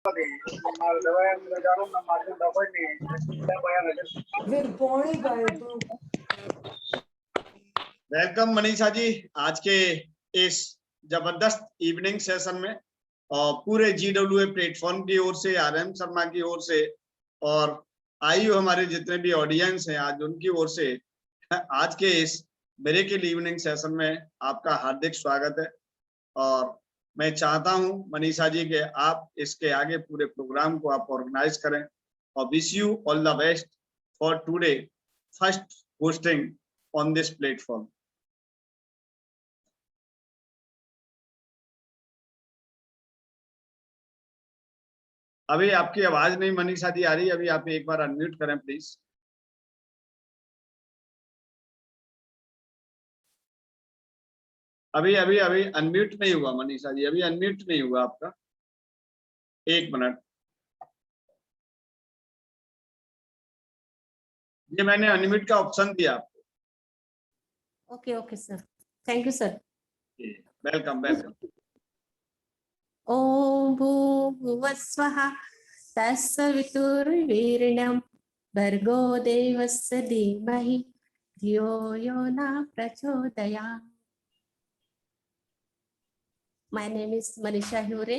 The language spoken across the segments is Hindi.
वेलकम मनीषा जी आज के इस जबरदस्त इवनिंग सेशन में और पूरे GWA प्लेटफॉर्म की ओर से, RM शर्मा की ओर से और आईयू हमारे जितने भी ऑडियंस हैं आज उनकी ओर से आज के इस मिरेकल इवनिंग सेशन में आपका हार्दिक स्वागत है। और मैं चाहता हूं मनीषा जी के आप इसके आगे पूरे प्रोग्राम को आप ऑर्गेनाइज करें और wish you all the best for today first hosting on this platform. अभी आपकी आवाज नहीं मनीषा जी आ रही, अभी आप एक बार अनम्यूट करें प्लीज। अभी अभी अभी अनम्यूट नहीं हुआ मनीषा जी, अभी अनम्यूट नहीं हुआ आपका, एक मिनट। ये मैंने अनम्यूट का ऑप्शन दिया आपको। Okay sir, thank you sir. Welcome welcome. ओम भूर्भुवस्वः तत्सवितुर्वीर्यं भर्गो देवस्य धीमहि धियो यो न प्रचोदयात्। My name is Manisha Hyure.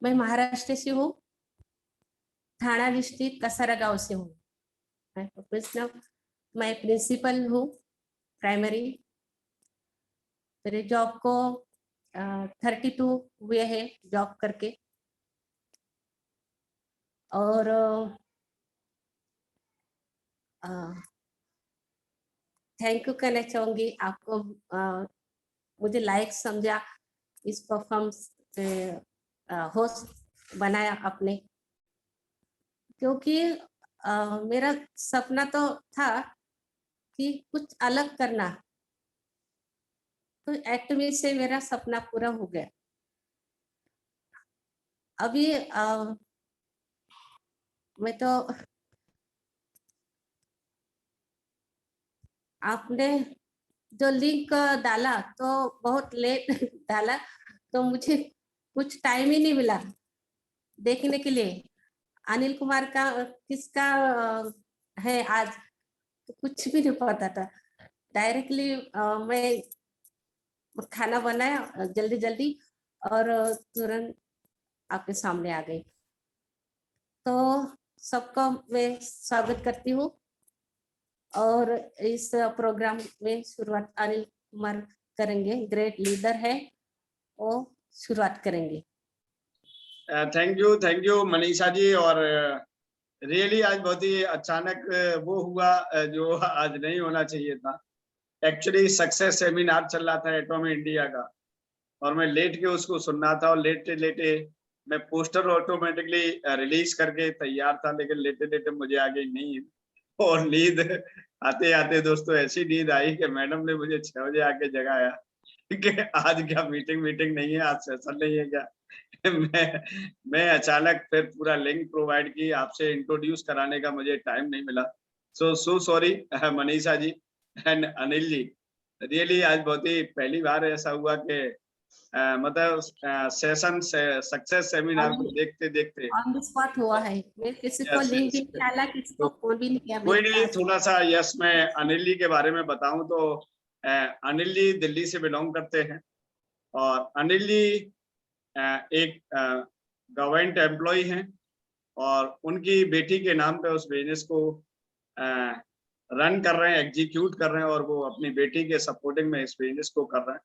मैं महाराष्ट्र से हूँ, थाना डिस्ट्रिक्ट कसारा गांव से हूँ। मैं प्रिंसिपल हूँ प्राइमरी। मेरे जॉब को 32 हुए हैं जॉब करके। और थैंक यू कहना चाहूंगी आपको, मुझे लायक समझा, इस परफॉर्मेंस होस्ट बनाया आपने, क्योंकि मेरा सपना तो था कि कुछ अलग करना, तो एक्टिविटी से मेरा सपना पूरा हो गया। अभी मैं तो आपने जो लिंक डाला तो बहुत लेट डाला, तो मुझे कुछ टाइम ही नहीं मिला देखने के लिए। अनिल कुमार का किसका है आज, तो कुछ भी नहीं पता था। डायरेक्टली मैं खाना बनाया जल्दी जल्दी और तुरंत आपके सामने आ गई। तो सबका मैं स्वागत करती हूँ और इस प्रोग्राम में शुरुआत अनिल कुमार करेंगे, ग्रेट लीडर है, वो शुरुआत करेंगे। Thank you Manisha ji. और रियली आज बहुत ही अचानक वो हुआ जो आज नहीं होना चाहिए था। एक्चुअली सक्सेस सेमिनार चल रहा था एटॉमी इंडिया का और मैं लेट के उसको सुनना था और लेटे लेटे मैं पोस्टर ऑटोमेटिकली रिलीज करके तैयार था, लेकिन लेटे लेटे मुझे आ गई नींद। और नींद आते आते दोस्तों ऐसी नींद आई कि मैडम ने मुझे 6 बजे आके जगाया कि आज क्या मीटिंग नहीं है, आज सेशन नहीं है क्या। मैं अचानक फिर पूरा लिंक प्रोवाइड की, आपसे इंट्रोड्यूस कराने का मुझे टाइम नहीं मिला। So sorry Manisha ji and Anil ji. Really आज बहुत ही पहली बार ऐसा हुआ कि मतलब सेशन सक्सेस सेमिनार को देखते देखते ऑन द स्पॉट हुआ है। मैं किसी को लिंक भी नहीं डाला, किसी को फोन भी नहीं किया। कोई नहीं, थोड़ा सा यस मैं अनिल जी के बारे में बताऊं तो अनिल जी दिल्ली से बिलोंग करते हैं और अनिल जी एक गवर्नमेंट एम्प्लॉय हैं और उनकी बेटी के नाम पे उस बिजनेस को रन कर रहे हैं, एग्जीक्यूट कर रहे हैं और वो अपनी बेटी के सपोर्टिंग में इस बिजनेस को कर रहे हैं।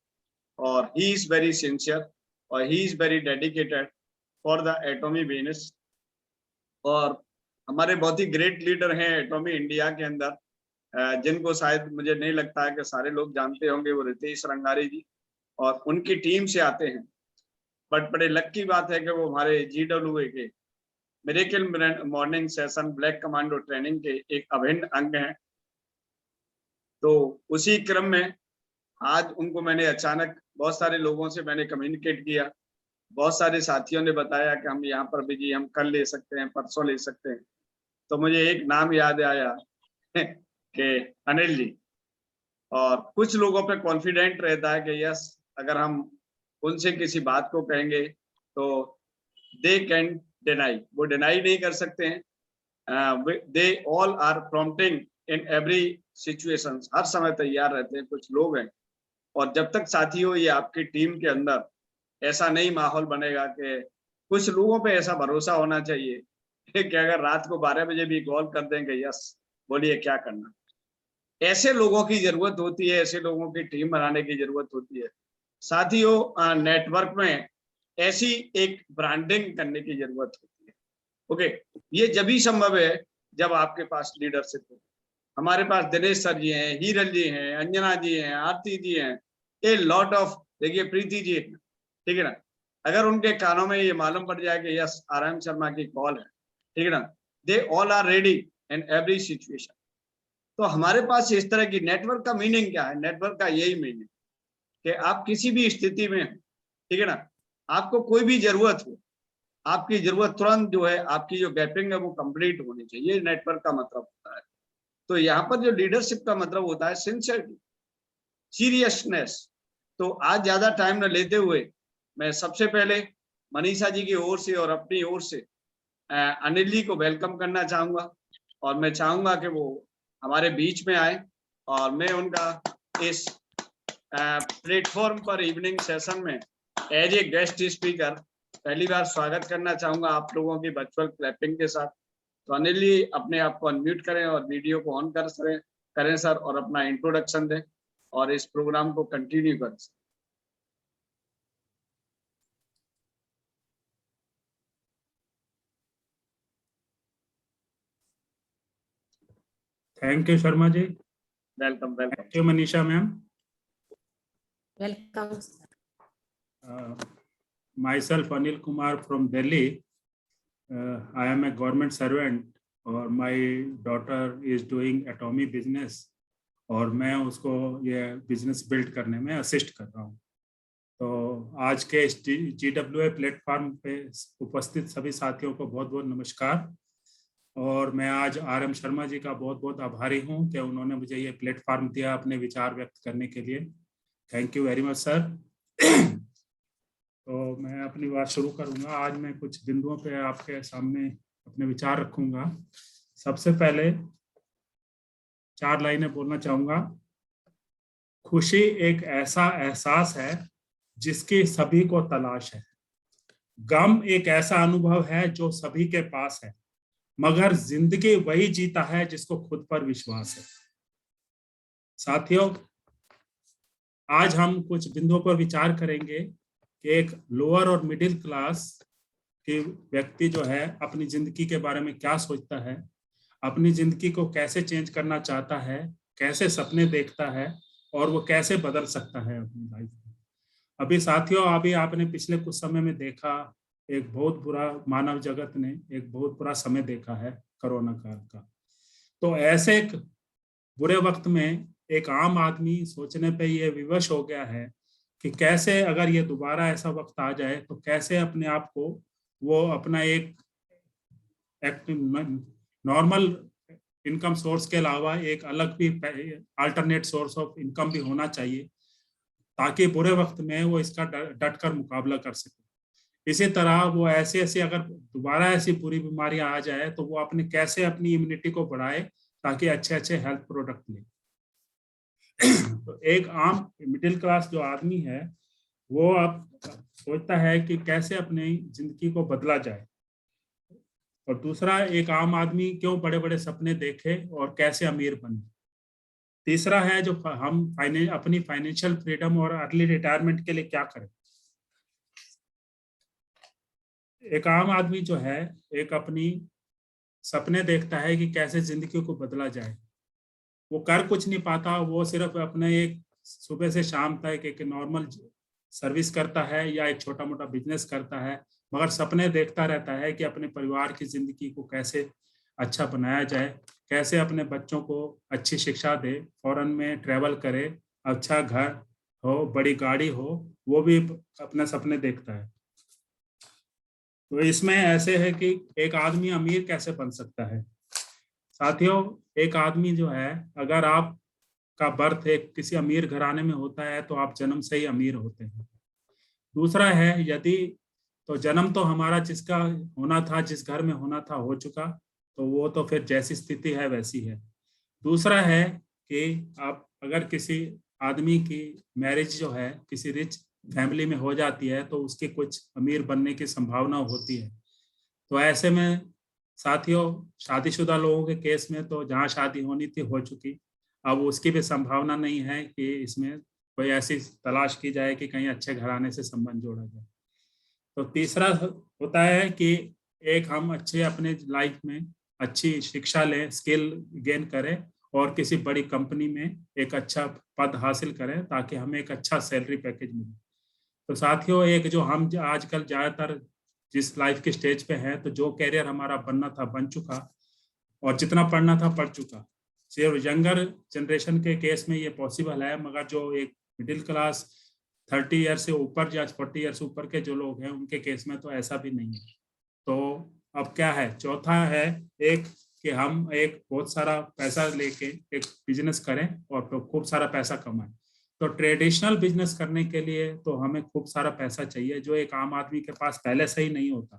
और ही इज वेरी सिंसियर और he is very dedicated for the एटॉमी business. और हमारे बहुत ही ग्रेट लीडर हैं एटॉमी इंडिया के अंदर, जिनको शायद मुझे नहीं लगता है कि सारे लोग जानते होंगे, वो रितेश रंगारी जी और उनकी टीम से आते हैं। बट बड़े लक की बात है कि वो हमारे GWA के miracle morning session black commando training के एक अभिन्न अंग हैं। तो उसी क्रम में आज उनको मैंने अचानक, बहुत सारे लोगों से मैंने कम्युनिकेट किया, बहुत सारे साथियों ने बताया कि हम यहाँ पर भी जी हम कल ले सकते हैं, परसों ले सकते हैं। तो मुझे एक नाम याद आया कि अनिल जी। और कुछ लोगों पे कॉन्फिडेंट रहता है कि यस अगर हम उनसे किसी बात को कहेंगे तो दे कैन डिनाई, वो डिनाई नहीं कर सकते हैं। They all are prompting in every situation, हर समय तैयार रहते हैं कुछ लोग हैं। और जब तक साथियों ये आपकी टीम के अंदर ऐसा नहीं माहौल बनेगा कि कुछ लोगों पे ऐसा भरोसा होना चाहिए कि अगर रात को 12 बजे भी कॉल कर देंगे, यस बोलिए क्या करना। ऐसे लोगों की जरूरत होती है, ऐसे लोगों की टीम बनाने की जरूरत होती है। साथियों नेटवर्क में ऐसी एक ब्रांडिंग करने की जरूरत होती है। ओके, ये जब ही संभव है जब आपके पास लीडरशिप हो। हमारे पास दिनेश सर जी हैं, हीरल जी हैं, अंजना जी हैं, आरती जी हैं, ए लॉट ऑफ, देखिए प्रीति जी हैं, ठीक है ना। अगर उनके कानों में ये मालूम पड़ जाए कि यस RM शर्मा की कॉल है, ठीक है ना, they all are ready in every situation. तो हमारे पास इस तरह की नेटवर्क का मीनिंग क्या है? नेटवर्क का यही मीनिंग कि आप किसी भी स्थिति में, ठीक है ना, आपको कोई भी जरूरत हो, आपकी जरूरत तुरंत जो है, आपकी जो गैपिंग है वो कंप्लीट होनी चाहिए, नेटवर्क का मतलब होता है। तो यहाँ पर जो लीडरशिप का मतलब होता है सिंसियरिटी, सीरियसनेस। तो आज ज्यादा टाइम न लेते हुए मैं सबसे पहले मनीषा जी की ओर से और अपनी ओर से अनिल जी को वेलकम करना चाहूंगा। और मैं चाहूंगा कि वो हमारे बीच में आए और मैं उनका इस प्लेटफॉर्म पर इवनिंग सेशन में एज ए गेस्ट स्पीकर पहली बार स्वागत करना चाहूंगा आप लोगों की वर्चुअल क्लैपिंग के साथ। तो अनिल जी अपने आप को अनम्यूट करें और वीडियो को ऑन करें सर, और अपना इंट्रोडक्शन दें और इस प्रोग्राम को कंटिन्यू करें। Thank you Sharma ji. Welcome welcome. Thank you Manisha ma'am. Welcome. Myself Anil Kumar from Delhi. I am a government servant और my daughter is doing atomy business और मैं उसको ये बिजनेस बिल्ड करने में असिस्ट कर रहा हूँ। तो आज के इस GWA प्लेटफॉर्म पे उपस्थित सभी साथियों को बहुत बहुत नमस्कार। और मैं आज RM शर्मा जी का बहुत बहुत आभारी हूँ कि उन्होंने मुझे ये प्लेटफॉर्म दिया अपने विचार व्यक्त करने के लिए। Thank you very much sir. तो मैं अपनी बात शुरू करूंगा। आज मैं कुछ बिंदुओं पे आपके सामने अपने विचार रखूंगा। सबसे पहले 4 लाइनें बोलना चाहूंगा। खुशी एक ऐसा एहसास है जिसकी सभी को तलाश है। गम एक ऐसा अनुभव है जो सभी के पास है, मगर जिंदगी वही जीता है जिसको खुद पर विश्वास है। साथियों, आज हम कुछ बिंदुओं पर विचार करेंगे कि एक लोअर और मिडिल क्लास के व्यक्ति जो है अपनी जिंदगी के बारे में क्या सोचता है, अपनी जिंदगी को कैसे चेंज करना चाहता है, कैसे सपने देखता है और वो कैसे बदल सकता है अपनी लाइफ में। अभी साथियों, अभी आपने पिछले कुछ समय में देखा, एक बहुत बुरा, मानव जगत ने एक बहुत बुरा समय देखा है, कोरोना काल का। तो ऐसे एक बुरे वक्त में एक आम आदमी सोचने पे ये विवश हो गया है कि कैसे अगर ये दोबारा ऐसा वक्त आ जाए तो कैसे अपने आप को वो अपना एक नॉर्मल इनकम सोर्स के अलावा एक अलग भी अल्टरनेट सोर्स ऑफ इनकम भी होना चाहिए, ताकि बुरे वक्त में वो इसका डट कर मुकाबला कर सके। इसी तरह वो ऐसे अगर दोबारा ऐसी बुरी बीमारियां आ जाए तो वो अपने कैसे अपनी इम्यूनिटी को बढ़ाए ताकि अच्छे हेल्थ प्रोडक्ट ले। तो एक आम मिडिल क्लास जो आदमी है वो अब सोचता है कि कैसे अपनी जिंदगी को बदला जाए। और दूसरा, एक आम आदमी क्यों बड़े बड़े सपने देखे और कैसे अमीर बने। तीसरा है जो हम अपनी फाइनेंशियल फ्रीडम और अर्ली रिटायरमेंट के लिए क्या करें। एक आम आदमी जो है एक अपनी सपने देखता है कि कैसे जिंदगी को बदला जाए। वो कर कुछ नहीं पाता, वो सिर्फ अपने एक सुबह से शाम तक एक नॉर्मल सर्विस करता है या एक छोटा मोटा बिजनेस करता है, मगर सपने देखता रहता है कि अपने परिवार की जिंदगी को कैसे अच्छा बनाया जाए, कैसे अपने बच्चों को अच्छी शिक्षा दे, फॉरेन में ट्रैवल करे, अच्छा घर हो, बड़ी गाड़ी हो, वो भी अपने सपने देखता है। तो इसमें ऐसे है कि एक आदमी अमीर कैसे बन सकता है। साथियों, एक आदमी जो है, अगर आप का बर्थ एक किसी अमीर घराने में होता है तो आप जन्म से ही अमीर होते हैं। दूसरा है, यदि तो जन्म तो हमारा जिसका होना था, जिस घर में होना था, हो चुका, तो वो तो फिर जैसी स्थिति है वैसी है। दूसरा है कि आप अगर किसी आदमी की मैरिज जो है किसी रिच फैमिली में हो जाती है तो उसके कुछ अमीर बनने की संभावना होती है। तो ऐसे में साथियों, शादीशुदा लोगों के केस में तो जहाँ शादी होनी थी हो चुकी, अब उसकी भी संभावना नहीं है कि इसमें कोई ऐसी तलाश की जाए कि कहीं अच्छे घराने से संबंध जोड़ा जाए। तो तीसरा होता है कि एक हम अच्छे अपने लाइफ में अच्छी शिक्षा लें, स्किल गेन करें और किसी बड़ी कंपनी में एक अच्छा पद हासिल करें ताकि हमें एक अच्छा सैलरी पैकेज मिले। तो साथियों, एक जो हम आजकल ज्यादातर जिस लाइफ के स्टेज पे हैं, तो जो कैरियर हमारा बनना था बन चुका और जितना पढ़ना था पढ़ चुका। सिर्फ यंगर जनरेशन के केस में ये पॉसिबल है, मगर जो एक मिडिल क्लास 30 ईयर से ऊपर या 40 ईयर से ऊपर के जो लोग हैं उनके केस में तो ऐसा भी नहीं है। तो अब क्या है, चौथा है एक कि हम एक बहुत सारा पैसा लेके एक बिजनेस करें और तो खूब सारा पैसा कमाएं। तो ट्रेडिशनल बिजनेस करने के लिए तो हमें खूब सारा पैसा चाहिए जो एक आम आदमी के पास पहले से ही नहीं होता।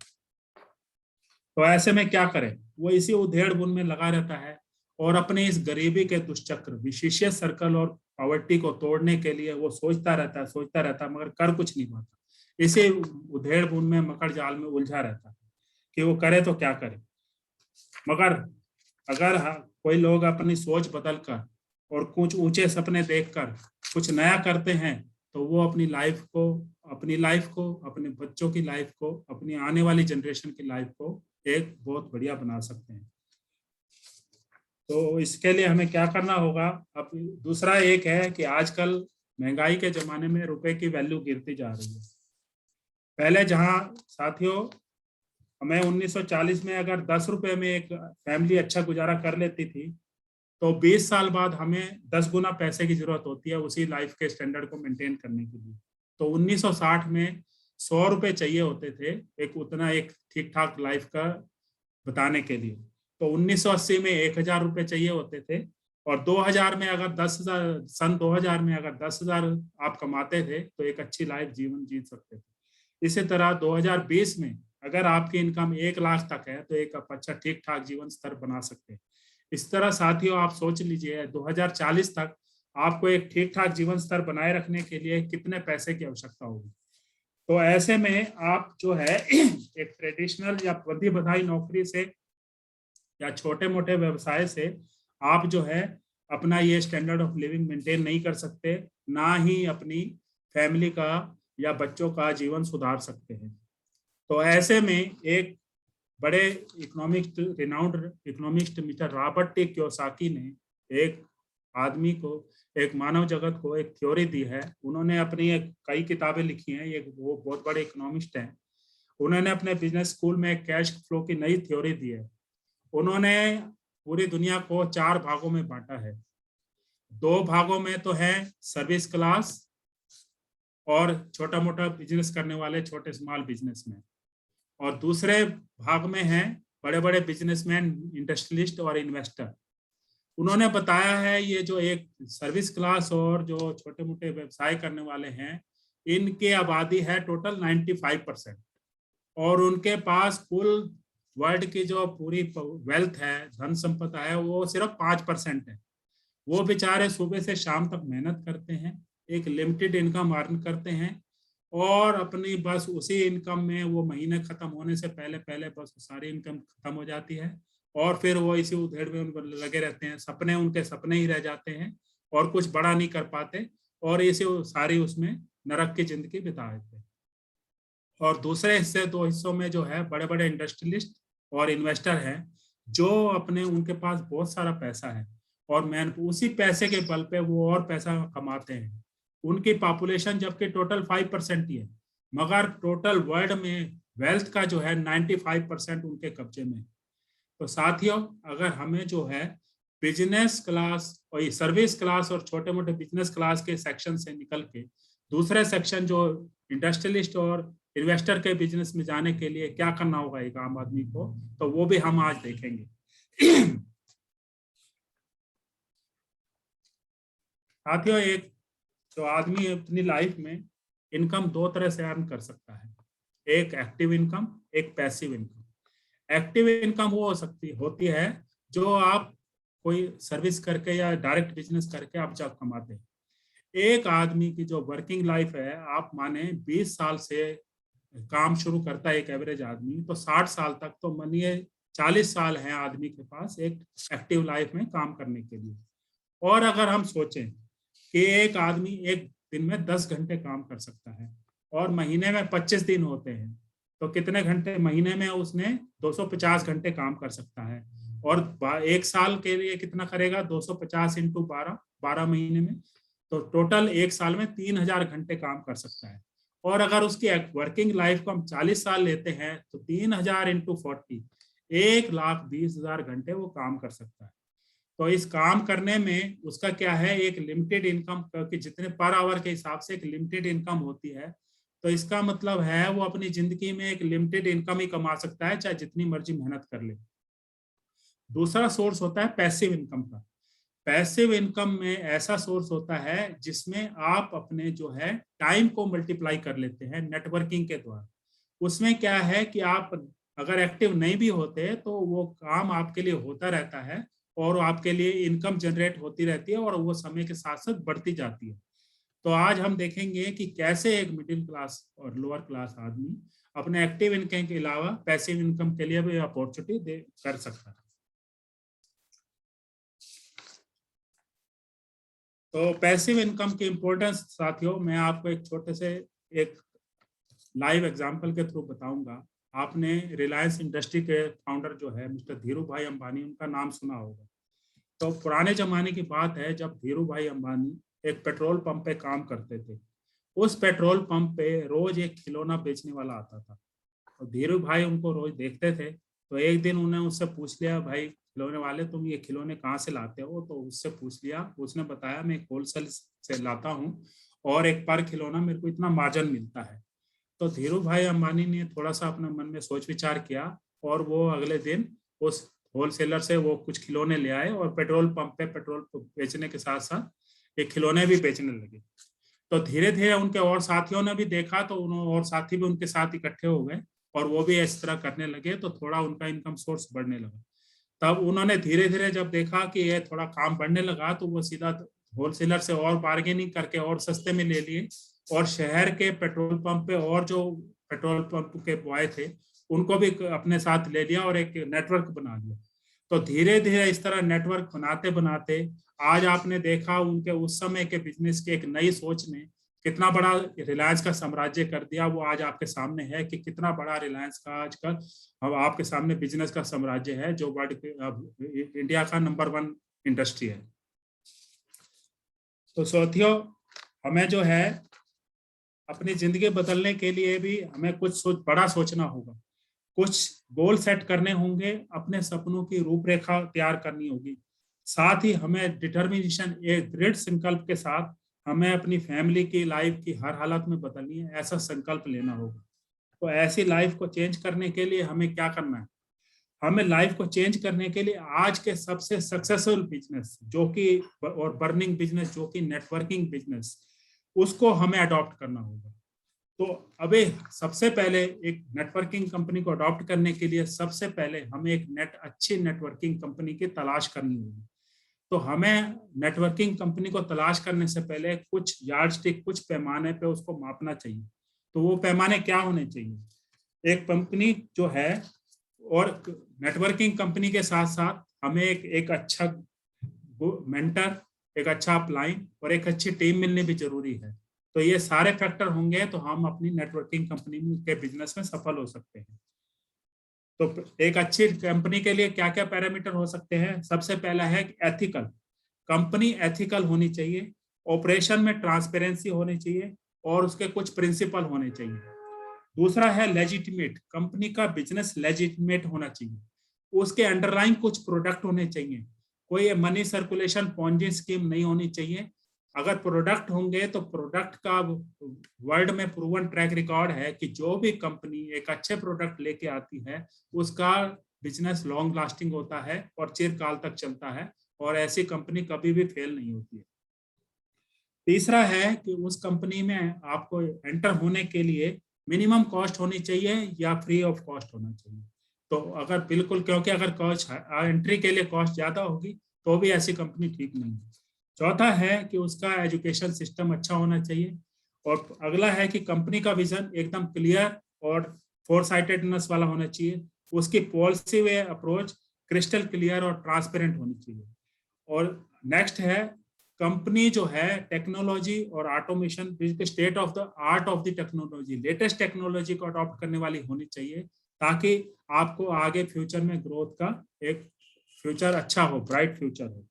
तो ऐसे में क्या करें, वो इसी उधेड़ बुन में लगा रहता है और अपने इस गरीबी के दुष्चक्र, विशेष सर्कल और पॉवर्टी को तोड़ने के लिए वो सोचता रहता है मगर कर कुछ नहीं पाता। इसी उधेड़ बुन में, मकर जाल में उलझा रहता है कि वो करे तो क्या करे। मगर अगर कोई लोग अपनी सोच बदल कर और कुछ ऊंचे सपने देखकर कुछ नया करते हैं तो वो अपनी लाइफ को, अपने बच्चों की लाइफ को, अपनी आने वाली जनरेशन की लाइफ को एक बहुत बढ़िया बना सकते हैं। तो इसके लिए हमें क्या करना होगा। अब दूसरा एक है कि आजकल महंगाई के जमाने में रुपए की वैल्यू गिरती जा रही है। पहले जहां साथियों हमें 1940 में अगर 10 रुपए में एक फैमिली अच्छा गुजारा कर लेती थी, तो 20 साल बाद हमें 10 गुना पैसे की जरूरत होती है उसी लाइफ के स्टैंडर्ड को मेंटेन करने के लिए। तो 1960 में 100 रुपए चाहिए होते थे एक उतना एक ठीक ठाक लाइफ का बताने के लिए। तो 1980 में 1000 रुपए चाहिए होते थे और 2000 में अगर 10,000 सन 2000 में अगर 10,000 आप कमाते थे तो एक अच्छी लाइफ जीवन जी सकते थे। इसी तरह 2020 में अगर आपकी इनकम 1 लाख तक है तो एक अच्छा ठीक ठाक जीवन स्तर बना सकते हैं। इस तरह साथियों आप सोच लीजिए 2040 तक आपको एक ठीक ठाक जीवन स्तर बनाए रखने के लिए कितने पैसे की आवश्यकता होगी। तो ऐसे में आप जो है एक ट्रेडिशनल या बंधी बधाई नौकरी से या छोटे मोटे व्यवसाय से आप जो है अपना ये स्टैंडर्ड ऑफ लिविंग मेंटेन नहीं कर सकते, ना ही अपनी फैमिली का या बच्चों का जीवन सुधार सकते हैं। तो ऐसे में एक बड़े economist, renowned economist mister Robert T Kiyosaki ने एक आदमी को, एक मानव जगत को एक थ्योरी दी है। उन्होंने अपनी कई किताबें लिखी हैं, ये वो बहुत बड़े इकोनॉमिस्ट हैं। उन्होंने अपने बिजनेस स्कूल में कैश फ्लो की नई थ्योरी दी है। उन्होंने पूरी दुनिया को 4 भागों में बांटा है। 2 भागों में तो है सर्विस क्लास और छोटा मोटा बिजनेस करने वाले छोटे स्मॉल बिजनेसमैन, और दूसरे भाग में हैं बड़े बड़े बिजनेसमैन, इंडस्ट्रियलिस्ट और इन्वेस्टर। उन्होंने बताया है ये जो एक सर्विस क्लास और जो छोटे मोटे व्यवसाय करने वाले हैं, इनकी आबादी है टोटल 95% और उनके पास कुल वर्ल्ड की जो पूरी वेल्थ है, धन संपदा है, वो सिर्फ 5% है। वो बेचारे सुबह से शाम तक मेहनत करते हैं, एक लिमिटेड इनकम अर्न करते हैं और अपनी बस उसी इनकम में वो महीने खत्म होने से पहले पहले बस सारी इनकम खत्म हो जाती है और फिर वो इसी उधेड़ में लगे रहते हैं। सपने उनके सपने ही रह जाते हैं और कुछ बड़ा नहीं कर पाते और इसी सारी उसमें नरक की जिंदगी बिता देते हैं। और दूसरे हिस्से, 2 हिस्सों में जो है बड़े बड़े इंडस्ट्रियलिस्ट और इन्वेस्टर हैं जो अपने, उनके पास बहुत सारा पैसा है और मैन उसी पैसे के बल पे वो और पैसा कमाते हैं। उनकी पॉपुलेशन जबकि टोटल 5% ही है, मगर टोटल वर्ल्ड में वेल्थ का जो है 95% उनके कब्जे में। तो साथियों, अगर हमें जो है बिजनेस क्लास और सर्विस क्लास और छोटे मोटे बिजनेस क्लास के सेक्शन से निकल के दूसरे सेक्शन जो इंडस्ट्रियलिस्ट और इन्वेस्टर के बिजनेस में जाने के लिए क्या करना होगा एक आम आदमी को, तो वो भी हम आज देखेंगे। साथियों, एक जो आदमी अपनी लाइफ में इनकम 2 तरह से अर्न कर सकता है। एक एक्टिव इनकम, एक पैसिव इनकम। एक्टिव इनकम वो होती है जो आप कोई सर्विस करके या डायरेक्ट बिजनेस करके आप जब कमाते हैं। एक आदमी की जो वर्किंग लाइफ है, आप माने 20 साल से काम शुरू करता है एक एवरेज आदमी, तो 60 साल तक तो मानिए 40 साल है आदमी के पास एक एक्टिव लाइफ में काम करने के लिए। और अगर हम सोचें कि एक आदमी एक दिन में 10 घंटे काम कर सकता है और महीने में 25 दिन होते हैं, तो कितने घंटे महीने में उसने 250 घंटे काम कर सकता है। और एक साल के लिए कितना करेगा, 250 इंटू 12 महीने में, तो टोटल एक साल में 3000 घंटे काम कर सकता है। और अगर उसकी वर्किंग लाइफ को हम 40 साल लेते हैं तो 3000 इंटू 40, 1,20,000 घंटे वो काम कर सकता है। तो इस काम करने में उसका क्या है, एक लिमिटेड इनकम, क्योंकि जितने पर आवर के हिसाब से एक लिमिटेड इनकम होती है, तो इसका मतलब है वो अपनी जिंदगी में एक लिमिटेड इनकम ही कमा सकता है, चाहे जितनी मर्जी मेहनत कर ले। दूसरा सोर्स होता है पैसिव इनकम का। पैसिव इनकम में ऐसा सोर्स होता है जिसमें आप अपने जो है टाइम को मल्टीप्लाई कर लेते हैं नेटवर्किंग के द्वारा। उसमें क्या है कि आप अगर एक्टिव नहीं भी होते तो वो काम आपके लिए होता रहता है और आपके लिए इनकम जनरेट होती रहती है और वो समय के साथ साथ बढ़ती जाती है। तो आज हम देखेंगे कि कैसे एक मिडिल क्लास और लोअर क्लास आदमी अपने एक्टिव इनकम के अलावा पैसिव इनकम के लिए भी अपॉर्चुनिटी कर सकता है। तो पैसिव इनकम की इंपॉर्टेंस साथियों, मैं आपको एक छोटे से एक लाइव एग्जांपल के थ्रू बताऊंगा। आपने रिलायंस इंडस्ट्री के फाउंडर जो है मिस्टर धीरू भाई अंबानी, उनका नाम सुना होगा। तो पुराने जमाने की बात है जब धीरू भाई अंबानी एक पेट्रोल पंप पे काम करते थे। उस पेट्रोल पंप पे रोज एक खिलौना बेचने वाला आता था। तो धीरू भाई उनको रोज देखते थे। तो एक दिन उन्हें उससे पूछ लिया, भाई खिलौने वाले, तुम ये खिलौने कहाँ से लाते हो? तो उससे पूछ लिया, उसने बताया मैं होलसेल से लाता हूँ और एक पर खिलौना मेरे को इतना मार्जिन मिलता है। तो धीरू भाई अंबानी ने थोड़ा सा अपने मन में सोच विचार किया और वो अगले दिन उस होलसेलर से वो कुछ खिलौने ले आए और पेट्रोल पंप पे पेट्रोल बेचने के साथ साथ एक खिलौने भी बेचने लगे। तो धीरे धीरे उनके और साथियों ने भी देखा, तो उन्होंने और साथी भी उनके साथ इकट्ठे हो गए और वो भी इस तरह करने लगे। तो थोड़ा उनका इनकम सोर्स बढ़ने लगा। तब उन्होंने धीरे धीरे जब देखा कि ये थोड़ा काम बढ़ने लगा, तो वो सीधा होलसेलर से और बार्गेनिंग करके और सस्ते में ले लिए और शहर के पेट्रोल पंप पे और जो पेट्रोल पंप के बॉय थे उनको भी अपने साथ ले लिया और एक नेटवर्क बना लिया। तो धीरे धीरे इस तरह नेटवर्क बनाते बनाते आज आपने देखा उनके उस समय के बिजनेस की एक नई सोच ने कितना बड़ा रिलायंस का साम्राज्य कर दिया। वो आज आपके सामने है कि कितना बड़ा रिलायंस का आजकल अब आपके सामने बिजनेस का साम्राज्य है, जो वर्ल्ड इंडिया का नंबर 1 इंडस्ट्री है। तो साथियों, हमें जो है अपनी जिंदगी बदलने के लिए भी हमें कुछ बड़ा सोचना होगा, कुछ गोल सेट करने होंगे, अपने सपनों की रूपरेखा तैयार करनी होगी। साथ ही हमें डिटर्मिनेशन, एक दृढ़ संकल्प के साथ हमें अपनी फैमिली की लाइफ की हर हालत में बदलनी है, ऐसा संकल्प लेना होगा। तो ऐसी लाइफ को चेंज करने के लिए हमें क्या करना है? हमें लाइफ को चेंज करने के लिए आज के सबसे सक्सेसफुल बिजनेस जो कि और बर्निंग बिजनेस जो कि नेटवर्किंग बिजनेस, उसको हमें अडॉप्ट करना होगा। तो अबे सबसे पहले एक नेटवर्किंग कंपनी को अडॉप्ट करने के लिए सबसे पहले हमें एक अच्छी नेटवर्किंग कंपनी की तलाश करनी होगी। तो हमें नेटवर्किंग कंपनी को तलाश करने से पहले कुछ यार्डस्टिक, कुछ पैमाने पे उसको मापना चाहिए। तो वो पैमाने क्या होने चाहिए? एक कंपनी जो है और नेटवर्किंग कंपनी के साथ साथ हमें एक अच्छा मेंटर, एक अच्छा अपलाइन और एक अच्छी टीम मिलनी भी जरूरी है। तो ये सारे फैक्टर होंगे तो हम अपनी नेटवर्किंग कंपनी के बिजनेस में सफल हो सकते हैं। तो एक अच्छी कंपनी के लिए क्या क्या पैरामीटर हो सकते हैं? सबसे पहला है एथिकल। कंपनी एथिकल होनी चाहिए, ऑपरेशन में ट्रांसपेरेंसी होनी चाहिए और उसके कुछ प्रिंसिपल होने चाहिए। दूसरा है लेजिटिमेट, कंपनी का बिजनेस लेजिटिमेट होना चाहिए, उसके अंडरलाइन कुछ प्रोडक्ट होने चाहिए, कोई मनी सर्कुलेशन पॉन्जी स्कीम नहीं होनी चाहिए। अगर प्रोडक्ट होंगे तो प्रोडक्ट का वर्ल्ड में प्रूवन ट्रैक रिकॉर्ड है कि जो भी कंपनी एक अच्छे प्रोडक्ट लेके आती है उसका बिजनेस लॉन्ग लास्टिंग होता है और चिरकाल तक चलता है और ऐसी कंपनी कभी भी फेल नहीं होती है। तीसरा है कि उस कंपनी में आपको एंटर होने के लिए मिनिमम कॉस्ट होनी चाहिए या फ्री ऑफ कॉस्ट होना चाहिए। तो अगर बिल्कुल, क्योंकि अगर कॉस्ट एंट्री के लिए कॉस्ट ज्यादा होगी तो भी ऐसी कंपनी ठीक नहीं है। चौथा है कि उसका एजुकेशन सिस्टम अच्छा होना चाहिए। और अगला है कि कंपनी का विजन एकदम क्लियर और फोरसाइटेडनेस वाला होना चाहिए। उसकी पॉलिसी वे अप्रोच क्रिस्टल क्लियर और ट्रांसपेरेंट होनी चाहिए। और नेक्स्ट है, कंपनी जो है टेक्नोलॉजी और automation, state of the art of the technology, latest technology को अडॉप्ट करने वाली होनी चाहिए, ताकि आपको आगे फ्यूचर में ग्रोथ का एक फ्यूचर अच्छा हो, ब्राइट फ्यूचर हो।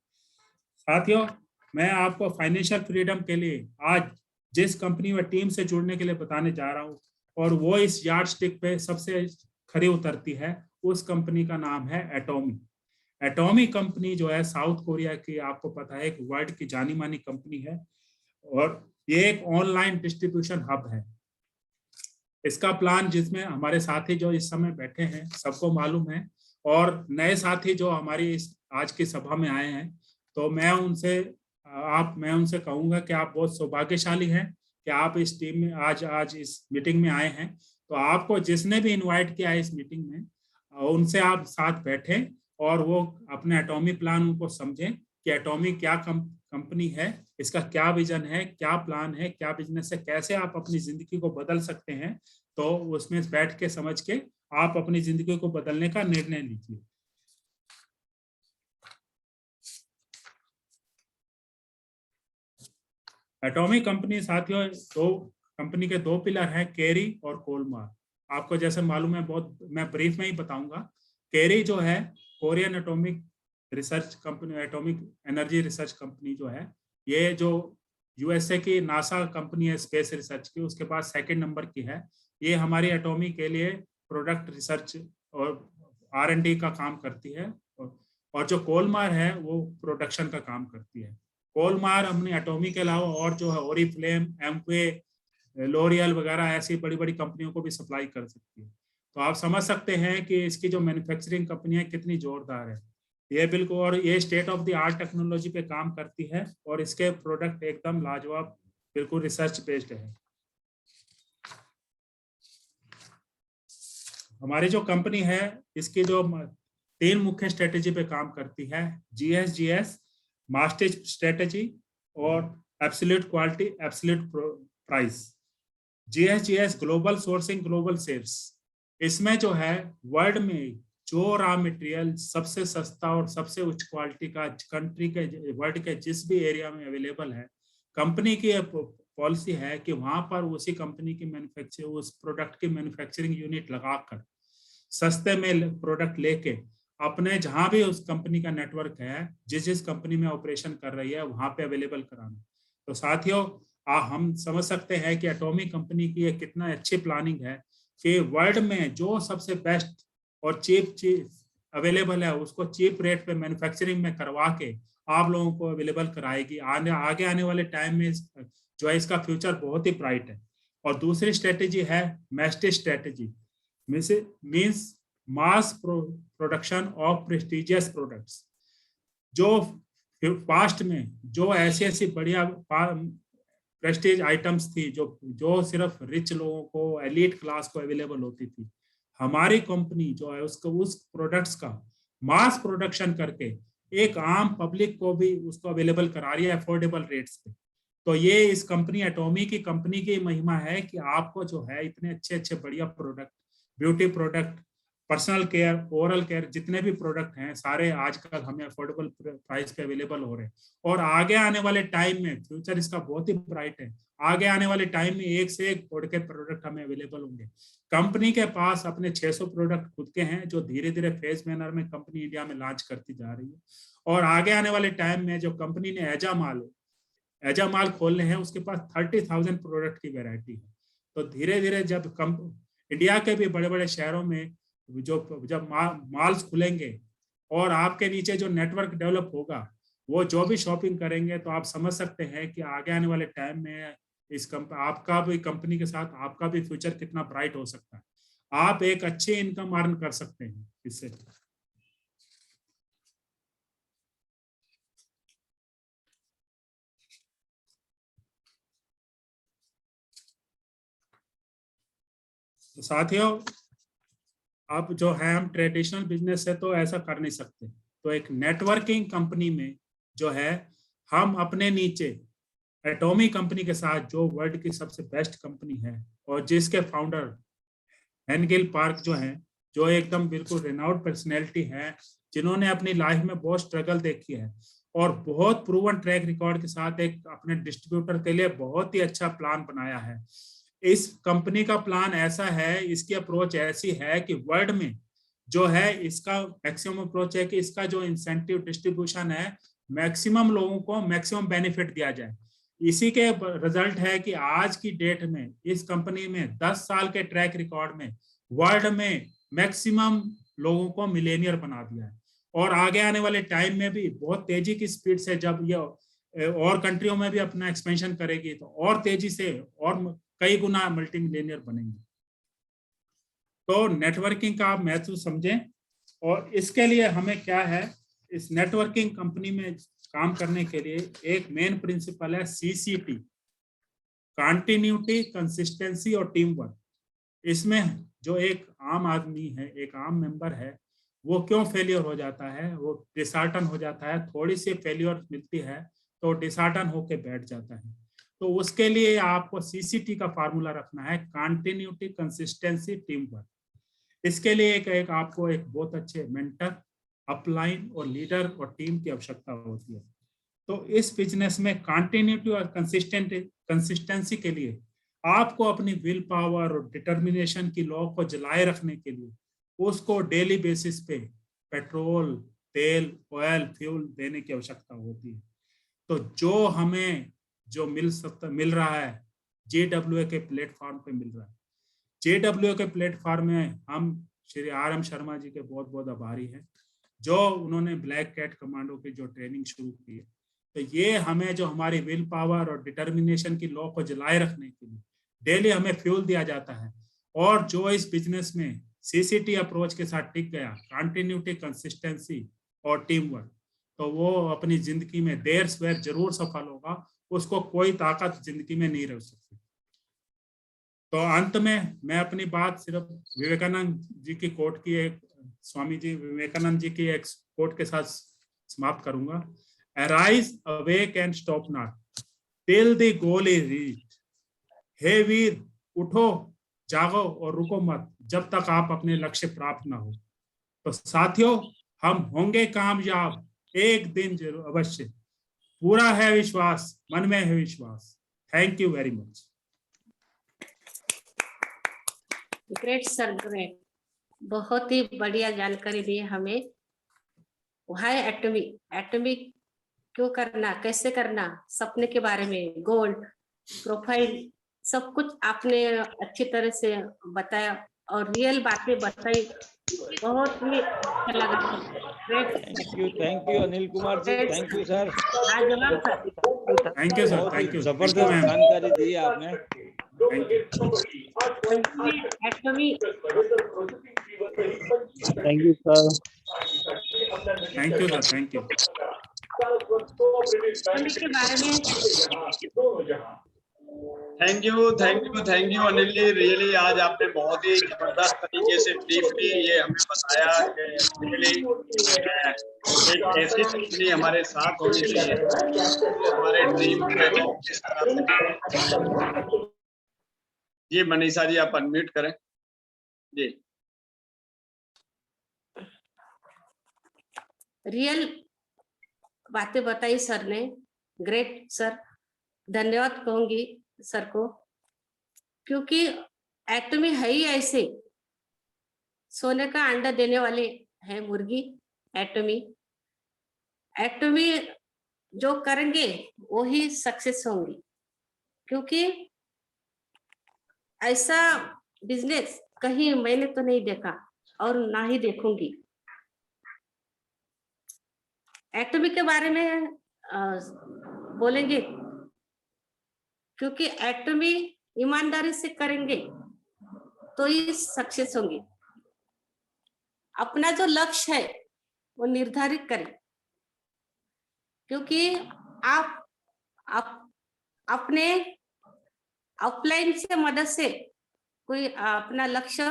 साथियों, मैं आपको फाइनेंशियल फ्रीडम के लिए आज जिस कंपनी व टीम से जुड़ने के लिए बताने जा रहा हूँ, और वो इस यार्ड स्टिक पे सबसे खरी उतरती है, उस कंपनी का नाम है एटॉमी। एटॉमी कंपनी जो है साउथ कोरिया की, आपको पता है, एक वर्ल्ड की जानी मानी कंपनी है, और ये एक ऑनलाइन डिस्ट्रीब्यूशन हब है। इसका प्लान, जिसमें हमारे साथी जो इस समय बैठे हैं सबको मालूम है, और नए साथी जो हमारी इस आज की सभा में आए हैं, तो मैं उनसे कहूंगा कि आप बहुत सौभाग्यशाली हैं कि आप इस टीम में आज इस मीटिंग में आए हैं। तो आपको जिसने भी इनवाइट किया है इस मीटिंग में, उनसे आप साथ बैठे और वो अपने एटॉमी प्लान उनको समझें कि एटॉमी क्या कंपनी है, इसका क्या विजन है, क्या प्लान है, क्या बिजनेस है, कैसे आप अपनी जिंदगी को बदल सकते हैं। तो उसमें बैठ के समझ के आप अपनी जिंदगी को बदलने का निर्णय लीजिए। एटॉमी कंपनी साथियों, कंपनी के दो पिलर हैं, केरी और कोलमार। आपको जैसे मालूम है, बहुत मैं ब्रीफ में ही बताऊंगा। केरी जो है Korean atomic research company, atomic energy research company जो है, ये जो यूएसए की नासा कंपनी है स्पेस रिसर्च की, उसके बाद सेकंड नंबर की है। ये हमारी एटॉमी के लिए प्रोडक्ट रिसर्च और R&D का काम करती है, और जो कोलमार है वो प्रोडक्शन का काम करती है। कोलमार हमने एटॉमी के अलावा और जो है ओरिफ्लेम, एमवे, लोरियल वगैरह ऐसी बड़ी बड़ी कंपनियों को भी सप्लाई कर सकती है। तो आप समझ सकते हैं कि इसकी जो मैन्युफैक्चरिंग कंपनियां कितनी जोरदार है। ये बिल्कुल, और ये state of the art technology पे काम करती है, और इसके प्रोडक्ट एकदम लाजवाब, बिल्कुल रिसर्च बेस्ड है। हमारी जो कंपनी है, इसकी जो 3 मुख्य स्ट्रेटेजी पे काम करती है, GSGS, मास्टर स्ट्रेटेजी, और absolute quality, absolute price. GSGS global sourcing, global sales. इसमें जो है वर्ल्ड में जो रॉ मटेरियल सबसे सस्ता और सबसे उच्च क्वालिटी का कंट्री के, वर्ल्ड के जिस भी एरिया में अवेलेबल है, कंपनी की पॉलिसी है कि वहां पर उसी कंपनी की उस प्रोडक्ट की मैन्युफैक्चरिंग यूनिट लगाकर सस्ते में प्रोडक्ट लेके अपने जहां भी उस कंपनी का नेटवर्क है, जिस कंपनी में ऑपरेशन कर रही है, वहां पे अवेलेबल कराना। तो साथियों, हम समझ सकते हैं कि एटॉमी कंपनी की ये कितना अच्छी प्लानिंग है कि वर्ल्ड में जो सबसे बेस्ट और चीप अवेलेबल है, उसको चीप रेट पे मैन्युफैक्चरिंग में करवा के आप लोगों को अवेलेबल कराएगी। आगे आने वाले टाइम में जो है इसका फ्यूचर बहुत ही ब्राइट है। और दूसरी स्ट्रेटेजी है masstige strategy, means mass production of prestigious products. जो पास्ट में जो ऐसी ऐसी बढ़िया प्रेस्टीज आइटम्स थी जो सिर्फ रिच लोगों को, एलीट क्लास को अवेलेबल होती थी, हमारी कंपनी जो है उसको उस प्रोडक्ट्स का मास प्रोडक्शन करके एक आम पब्लिक को भी उसको अवेलेबल करा रही है अफोर्डेबल रेट्स पे। तो ये इस कंपनी एटॉमी की कंपनी की महिमा है कि आपको जो है इतने अच्छे अच्छे बढ़िया product, beauty product, personal care, oral care, जितने भी प्रोडक्ट हैं सारे आजकल हमें अफोर्डेबल प्राइस पे अवेलेबल हो रहे हैं। और आगे आने वाले टाइम में फ्यूचर इसका बहुत ही ब्राइट है। आगे आने वाले टाइम में एक से एक के प्रोडक्ट हमें अवेलेबल होंगे। कंपनी के पास अपने 600 प्रोडक्ट खुद के हैं, जो धीरे धीरे फेज मैनर में कंपनी इंडिया में लॉन्च करती जा रही है। और आगे आने वाले टाइम में जो कंपनी ने एजा माल खोलने हैं, उसके पास 30,000 प्रोडक्ट की वेरायटी है। तो धीरे धीरे जब इंडिया के भी बड़े बड़े शहरों में जब मॉल्स खुलेंगे और आपके नीचे जो नेटवर्क डेवलप होगा, वो जो भी शॉपिंग करेंगे, तो आप समझ सकते हैं कि आगे आने वाले टाइम में आपका भी कंपनी के साथ आपका भी फ्यूचर कितना ब्राइट हो सकता है। आप एक अच्छी इनकम अर्न कर सकते हैं इससे। तो साथियों, अब जो है हम ट्रेडिशनल बिजनेस है तो ऐसा कर नहीं सकते, तो एक नेटवर्किंग कंपनी में जो है हम अपने नीचे एटॉमिक कंपनी के साथ, जो वर्ल्ड की सबसे बेस्ट कंपनी है और जिसके फाउंडर हेनगिल पार्क जो है, जो एकदम बिल्कुल रेनाउड पर्सनैलिटी है, जिन्होंने अपनी लाइफ में बहुत स्ट्रगल देखी है और बहुत प्रूवन ट्रैक रिकॉर्ड के साथ एक अपने डिस्ट्रीब्यूटर के लिए बहुत ही अच्छा प्लान बनाया है। इस कंपनी का प्लान ऐसा है, इसकी अप्रोच ऐसी है कि वर्ल्ड में जो है इसका मैक्सिमम अप्रोच है कि इसका जो इंसेंटिव डिस्ट्रीब्यूशन है, मैक्सिमम लोगों को मैक्सिमम बेनिफिट दिया जाए। इसी के रिजल्ट है कि आज की डेट में इस कंपनी में 10 साल के ट्रैक रिकॉर्ड में वर्ल्ड में मैक्सिमम लोगों को मिलेनियर बना दिया है और आगे आने वाले टाइम में भी बहुत तेजी की स्पीड से जब ये और कंट्रियों में भी अपना एक्सपेंशन करेगी तो और तेजी से और कई गुना मल्टी मिलेनियर बनेंगे। तो नेटवर्किंग का आप महत्व समझें और इसके लिए हमें क्या है, इस नेटवर्किंग कंपनी में काम करने के लिए एक मेन प्रिंसिपल है CCT, कंटिन्यूटी, कंसिस्टेंसी और टीम वर्क। इसमें जो एक आम आदमी है, एक आम मेंबर है, वो क्यों फेलियर हो जाता है, वो डिसहार्टन हो जाता है, थोड़ी सी फेलियर मिलती है तो डिसहार्टन होके बैठ जाता है। तो उसके लिए आपको CCT का फार्मूला रखना है, कंटिन्यूटी, कंसिस्टेंसी, टीम वर्क। इसके लिए एक आपको एक बहुत अच्छे मेंटर, अपलाइन और लीडर और टीम की आवश्यकता होती है। तो इस बिजनेस में कंटिन्यूटी और कंसिस्टेंसी के लिए आपको अपनी विल पावर और डिटर्मिनेशन की लॉ को जलाए रखने के लिए उसको डेली बेसिस पे पेट्रोल, तेल, ऑयल, फ्यूल देने की आवश्यकता होती है। तो जो हमें जो मिल रहा है JWA के प्लेटफॉर्म पे मिल रहा है। JWA के प्लेटफॉर्म में हम श्री RM शर्मा जी के बहुत बहुत आभारी हैं, जो उन्होंने ब्लैक कैट कमांडो की जो ट्रेनिंग शुरू की है। तो ये हमें जो हमारी विल पावर और डिटर्मिनेशन की लॉ को जलाए रखने के लिए डेली हमें फ्यूल दिया जाता है। और जो इस बिजनेस में CCT अप्रोच के साथ टिक गया, कंटिन्यूटी, कंसिस्टेंसी और टीम वर्क, तो वो अपनी जिंदगी में देर सवेर जरूर सफल होगा, उसको कोई ताकत जिंदगी में नहीं रोक सकती। तो अंत में मैं अपनी बात सिर्फ विवेकानंद जी की कोट की, एक स्वामी जी विवेकानंद जी की एक कोट के साथ समाप्त करूंगा। Arise, awake and stop not till the goal is reached. हे वीर, उठो, जागो और रुको मत जब तक आप अपने लक्ष्य प्राप्त ना हो। तो साथियों, हम होंगे कामयाब एक दिन जरूर, अवश्य। पूरा है विश्वास, मन में है विश्वास। Thank you very much. Great sir, great, बहुत ही बढ़िया जानकारी दी हमें। व्हाई एटॉमिक क्यों करना, कैसे करना, सपने के बारे में, गोल, प्रोफाइल, सब कुछ आपने अच्छी तरह से बताया और रियल बातें बताई। बहुत ही अच्छा लगा। Thank you Anil Kumar ji, thank you sir. जवाब sir, thank you sir, thank you, जबरदस्त जानकारी दी आपने। Thank you sir. Thank you sir, thank you. के बारे में thank you Anil ji. Really आज आपने बहुत ही जबरदस्त तरीके से ब्रीफली ये हमें बताया कि रियली एक ऐसी कंपनी हमारे साथ होनी चाहिए तो हमारे ड्रीम को किस तरह से। जी मनीषा जी, आप अनम्यूट करें जी। रियल बातें बताई सर ने, ग्रेट सर, धन्यवाद कहूंगी सर को, क्योंकि एटमी है ही ऐसे, सोने का अंडा देने वाले हैं मुर्गी। एटमी जो करेंगे वो ही सक्सेस होंगी, क्योंकि ऐसा बिजनेस कहीं मैंने तो नहीं देखा और ना ही देखूंगी। एटमी के बारे में बोलेंगे, क्योंकि एटमी ईमानदारी से करेंगे तो ही सक्सेस होंगे। अपना जो लक्ष्य है वो निर्धारित करें, क्योंकि आप अपने अपलाइन से मदद से कोई अपना लक्ष्य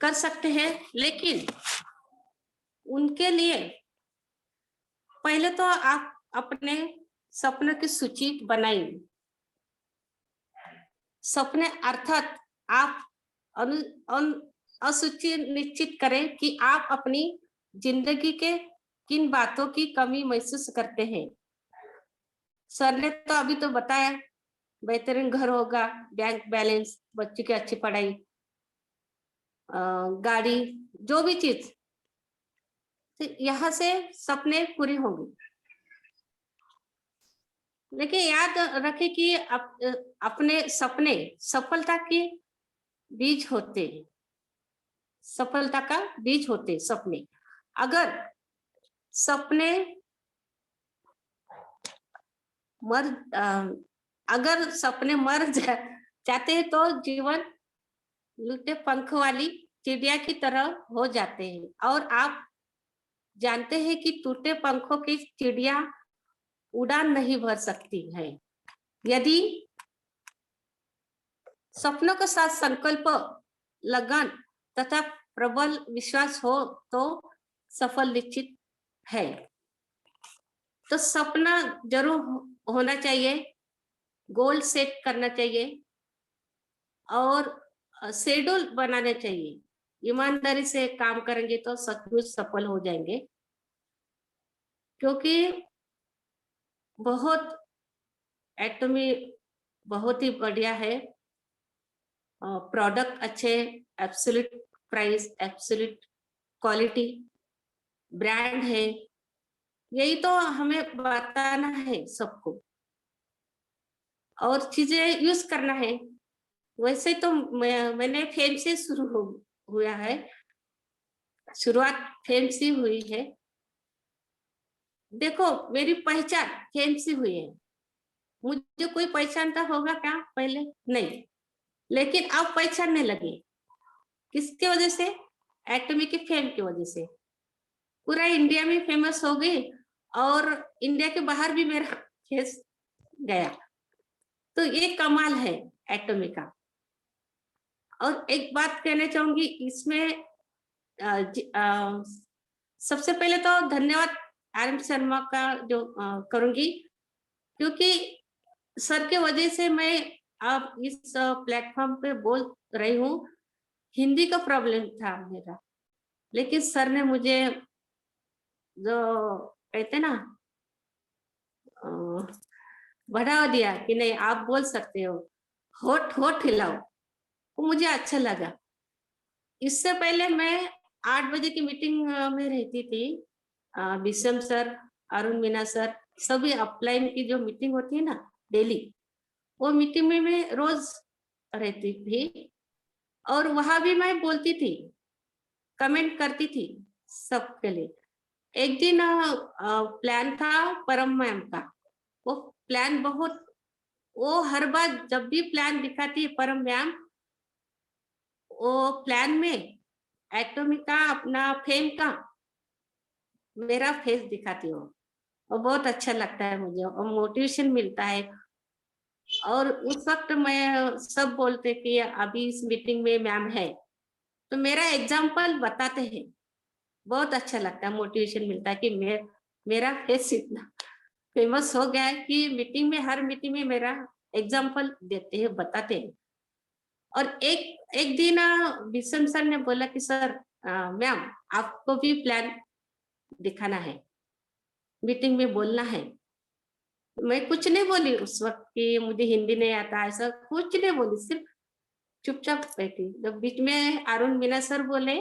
कर सकते हैं, लेकिन उनके लिए पहले तो आप अपने सपनों की सूची बनाइए। सपने अर्थात आप असूची निश्चित करें कि आप अपनी जिंदगी के किन बातों की कमी महसूस करते हैं। सर ने तो अभी तो बताया, बेहतरीन घर होगा, बैंक बैलेंस, बच्चे की अच्छी पढ़ाई, गाड़ी, जो भी चीज, तो यहाँ से सपने पूरे होंगे। लेकिन याद रखें कि अपने सपने सफलता के बीज होते हैं, सफलता का बीज होते सपने। अगर सपने मर जाते हैं तो जीवन लूटे पंख वाली चिड़िया की तरह हो जाते हैं, और आप जानते हैं कि टूटे पंखों की चिड़िया उड़ान नहीं भर सकती है। यदि सपनों के साथ संकल्प, लगन तथा प्रबल विश्वास हो तो सफल निश्चित है। तो सपना जरूर होना चाहिए, गोल सेट करना चाहिए और शेड्यूल बनाना चाहिए। ईमानदारी से काम करेंगे तो सचमुच सफल हो जाएंगे, क्योंकि बहुत एटमी बहुत ही बढ़िया है, प्रोडक्ट अच्छे, absolute price, absolute quality, brand है, यही तो हमें बताना है सबको और चीजें यूज करना है। वैसे तो मैंने फेम से शुरू हुआ है, शुरुआत फेम से हुई है। देखो मेरी पहचान फेम से हुई है। मुझे कोई पहचानता होगा क्या पहले? नहीं, लेकिन अब पहचानने लगे। किसके वजह से? एटमी की फेम की वजह से। पूरा इंडिया में फेमस हो गई और इंडिया के बाहर भी मेरा फेस गया। तो ये कमाल है एटमी का। और एक बात कहना चाहूंगी इसमें, सबसे पहले तो धन्यवाद आर.एम. शर्मा का जो करूंगी, क्योंकि सर के वजह से मैं अब इस प्लेटफॉर्म पे बोल रही हूँ। हिंदी का प्रॉब्लम था मेरा, लेकिन सर ने मुझे जो कहते ना बढ़ावा दिया कि नहीं आप बोल सकते हो, होठ हिलाओ, वो मुझे अच्छा लगा। इससे पहले मैं 8 बजे की मीटिंग में रहती थी। विषम सर, अरुण मीना सर, सभी अपलाइन की जो मीटिंग होती है ना डेली, वो मीटिंग में मैं रोज रहती थी और वहां भी मैं बोलती थी, कमेंट करती थी सबके लिए। एक दिन प्लान था परम मैम का, वो प्लान बहुत, वो हर बार जब भी प्लान दिखाती है परम मैम, वो प्लान में एटॉमिक का अपना फेम का मेरा फेस दिखाती हो, और बहुत अच्छा लगता है मुझे और मोटिवेशन मिलता है। और उस वक्त मैं सब बोलते कि अभी इस मीटिंग में मैम है, तो मेरा एग्जाम्पल बताते हैं, बहुत अच्छा लगता है, मोटिवेशन मिलता है कि मेरा फेस इतना फेमस हो गया है कि मीटिंग में, हर मीटिंग में मेरा एग्जाम्पल देते हैं, बताते हैं। और एक दिन विषम सर ने बोला कि सर मैम आपको भी प्लान दिखाना है, मीटिंग में बोलना है। मैं कुछ नहीं बोली उस वक्त कि मुझे हिंदी नहीं आता, ऐसा कुछ नहीं बोली, सिर्फ चुपचाप बैठी। जब बीच में अरुण मीना सर बोले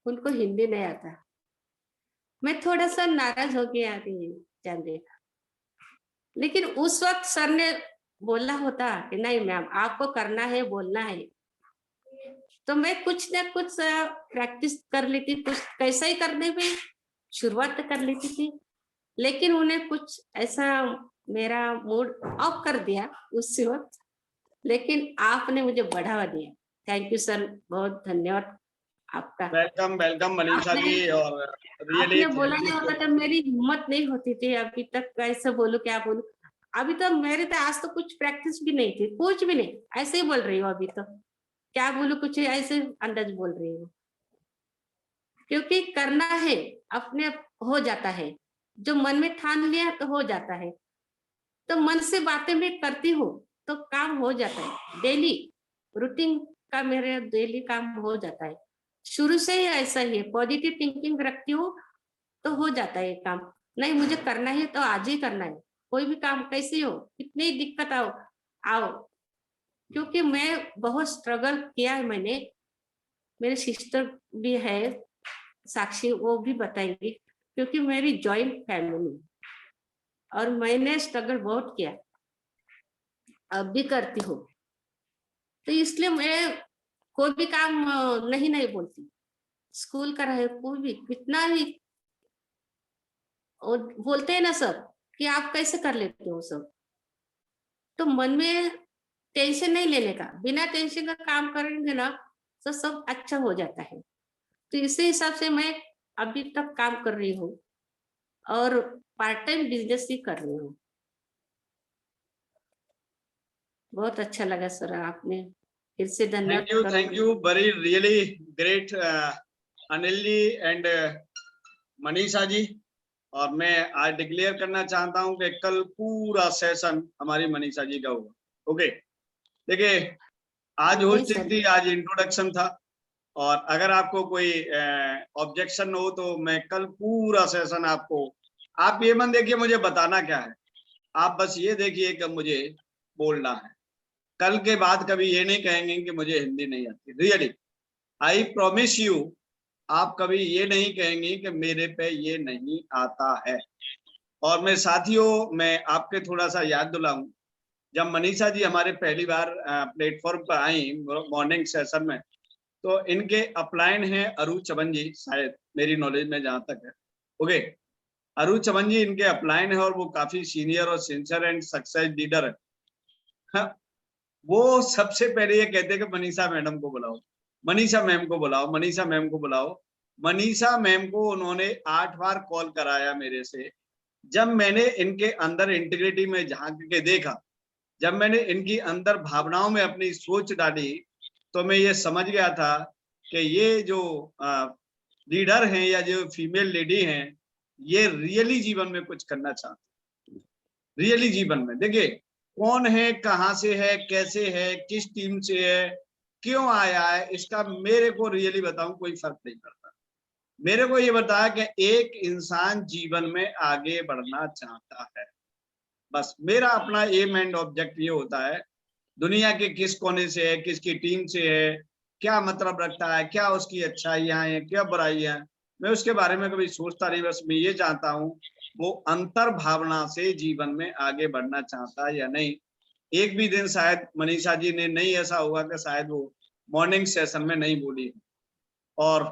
उनको हिंदी नहीं आता, मैं थोड़ा सा नाराज हो गया जान, लेकिन उस वक्त सर ने बोला होता कि नहीं मैम आपको करना है, बोलना है, तो मैं कुछ ना कुछ प्रैक्टिस कर लेती, कुछ कैसा ही करने में शुरुआत कर लेती थी। लेकिन उन्हें कुछ ऐसा मेरा मूड ऑफ कर दिया उस वक्त, लेकिन आपने मुझे बढ़ावा दिया। थैंक यू सर, बहुत धन्यवाद आपका। Welcome welcome Manisha ji. और रियली आपने बोला नहीं होता तो मेरी हिम्मत नहीं होती थी अभी तक, कैसे बोलूं क्या बोलूं। अभी तो मेरे तो आज तो कुछ प्रैक्टिस भी नहीं थी, कुछ भी नहीं, ऐसे ही बोल रही हूँ अभी तो, क्या बोलूं, कुछ ऐसे अंदाज बोल रही हूँ, क्योंकि करना है, अपने आप हो जाता है, जो मन में ठान लिया तो हो जाता है। तो मन से बातें मैं करती हूँ तो काम हो जाता है, डेली रूटीन का मेरे डेली काम हो जाता है, शुरू से ही ऐसा ही है, पॉजिटिव थिंकिंग रखती हूँ तो हो जाता है काम। नहीं मुझे करना है तो आज ही करना है, कोई भी काम कैसी हो, कितनी दिक्कत आओ आओ, क्योंकि मैं बहुत स्ट्रगल किया है मैंने, मेरे सिस्टर भी है साक्षी, वो भी बताएंगी, क्योंकि मेरी जॉइंट फैमिली और मैंने स्ट्रगल बहुत किया, अब भी करती हूँ, तो इसलिए मैं कोई भी काम नहीं बोलती, स्कूल का रहे कोई भी, कितना भी बोलते हैं ना सब कि आप कैसे कर लेते हो सब, तो मन में टेंशन नहीं लेने का, बिना टेंशन का काम करेंगे ना तो सब अच्छा हो जाता है। तो इसी हिसाब से मैं अभी तक काम कर रही हूँ और पार्ट टाइम बिजनेस ही कर रही हूँ। बहुत अच्छा लगा सर, आपने फिर से धन्यवाद। Thank you very really great Anil ji and Manisha ji. और मैं आज डिक्लेयर करना चाहता हूं कि कल पूरा सेशन हमारी मनीषा जी का होगा। ओके, देखिए आज होस्टिंग थी, आज इंट्रोडक्शन था, और अगर आपको कोई ऑब्जेक्शन हो तो मैं कल पूरा सेशन आपको, आप ये मन देखिए मुझे बताना क्या है, आप बस ये देखिए कि मुझे बोलना है। कल के बाद कभी ये नहीं कहेंगे कि मुझे हिंदी नहीं आती, रियली आई प्रॉमिस यू, आप कभी ये नहीं कहेंगे कि मेरे पे ये नहीं आता है। और मैं साथियों, मैं आपके थोड़ा सा याद दिलाऊं, जब मनीषा जी हमारे पहली बार प्लेटफॉर्म पर आई मॉर्निंग सेशन में, तो इनके अपलाइन है अरू चवन जी, शायद मेरी नॉलेज में जहां तक है। ओके, अरू चवन जी इनके अपलाइन है और वो काफी सीनियर और सिंसियर एंड सक्सेस लीडर है। हाँ, वो सबसे पहले ये कहते हैं कि मनीषा मैडम को बुलाओ, मनीषा मैम को बुलाओ, मनीषा मैम को बुलाओ। मनीषा मैम को उन्होंने 8 बार कॉल कराया मेरे से। जब मैंने इनके अंदर इंटीग्रिटी में झांक के देखा, जब मैंने इनकी अंदर भावनाओं में अपनी सोच डाली, तो मैं ये समझ गया था कि ये जो लीडर हैं या जो फीमेल लेडी हैं, ये रियली जीवन में कुछ करना चाहती, रियली जीवन में। देखिए कौन है, कहाँ से है, कैसे है, किस टीम से है, क्यों आया है, इसका मेरे को रियली बताऊं कोई फर्क नहीं पड़ता। मेरे को ये बताया कि एक इंसान जीवन में आगे बढ़ना चाहता है, बस मेरा अपना एम एंड ऑब्जेक्ट ये होता है, दुनिया के किस कोने से है, किसकी टीम से है, क्या मतलब रखता है, क्या उसकी अच्छाइयां हैं, क्या बुराइयां, मैं उसके बारे में कभी सोचता नहीं। बस मैं ये चाहता हूँ वो अंतर भावना से जीवन में आगे बढ़ना चाहता है या नहीं। एक भी दिन शायद मनीषा जी ने नहीं ऐसा हुआ कि शायद वो मॉर्निंग सेशन में नहीं बोली। और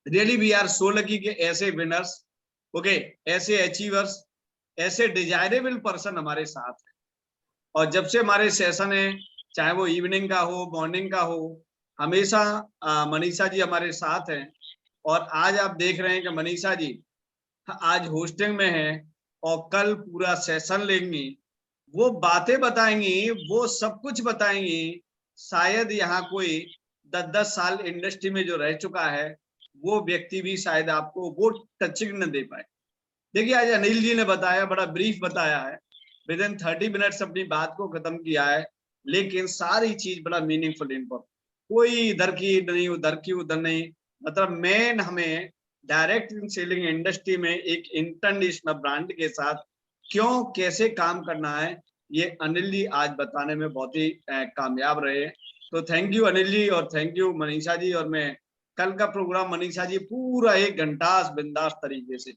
really we are so lucky कि ऐसे विनर्स, ओके, ऐसे अचीवर्स, ऐसे डिजायरेबल पर्सन हमारे साथ है। और जब से हमारे सेशन है, चाहे वो इवनिंग का हो, मॉर्निंग का हो, हमेशा मनीषा जी हमारे साथ हैं। और आज आप देख रहे हैं कि मनीषा जी आज होस्टिंग में है और कल पूरा सेशन लेंगी, वो बातें बताएंगी, वो सब कुछ बताएंगी। शायद यहाँ कोई 10-10 साल इंडस्ट्री में जो रह चुका है, वो व्यक्ति भी शायद आपको वो टचिंग न दे पाए। देखिए आज अनिल जी ने बताया, बड़ा ब्रीफ बताया है, विद इन 30 मिनट्स अपनी बात को खत्म किया है, लेकिन सारी चीज बड़ा मीनिंगफुल इम्पोर्टेंट, कोई इधर की नहीं, उधर की उधर नहीं। मतलब मेन हमें डायरेक्ट सेलिंग इंडस्ट्री में एक इंटरनेशनल ब्रांड के साथ क्यों कैसे काम करना है, ये अनिल जी आज बताने में बहुत ही कामयाब रहे। तो थैंक यू अनिल जी और थैंक यू मनीषा जी। और मैं कल का प्रोग्राम मनीषा जी पूरा 1 घंटा बिंदास तरीके से,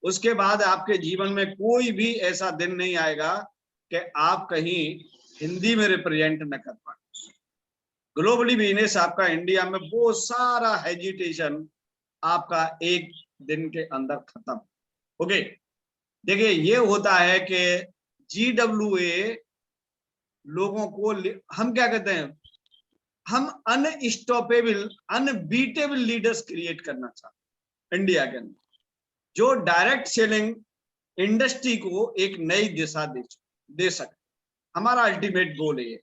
उसके बाद आपके जीवन में कोई भी ऐसा दिन नहीं आएगा कि आप कहीं हिंदी में रिप्रेजेंट न कर पाए। ग्लोबली बिजनेस आपका इंडिया में वो सारा हेजिटेशन आपका 1 दिन के अंदर खत्म। ओके, देखिए ये होता है कि GWA लोगों को हम क्या कहते हैं, हम अनस्टॉपेबल अनबीटेबल लीडर्स क्रिएट करना चाहते हैं इंडिया के अंदर, जो डायरेक्ट सेलिंग इंडस्ट्री को एक नई दिशा दे चुके। दे सके। हमारा अल्टीमेट गोल है ये।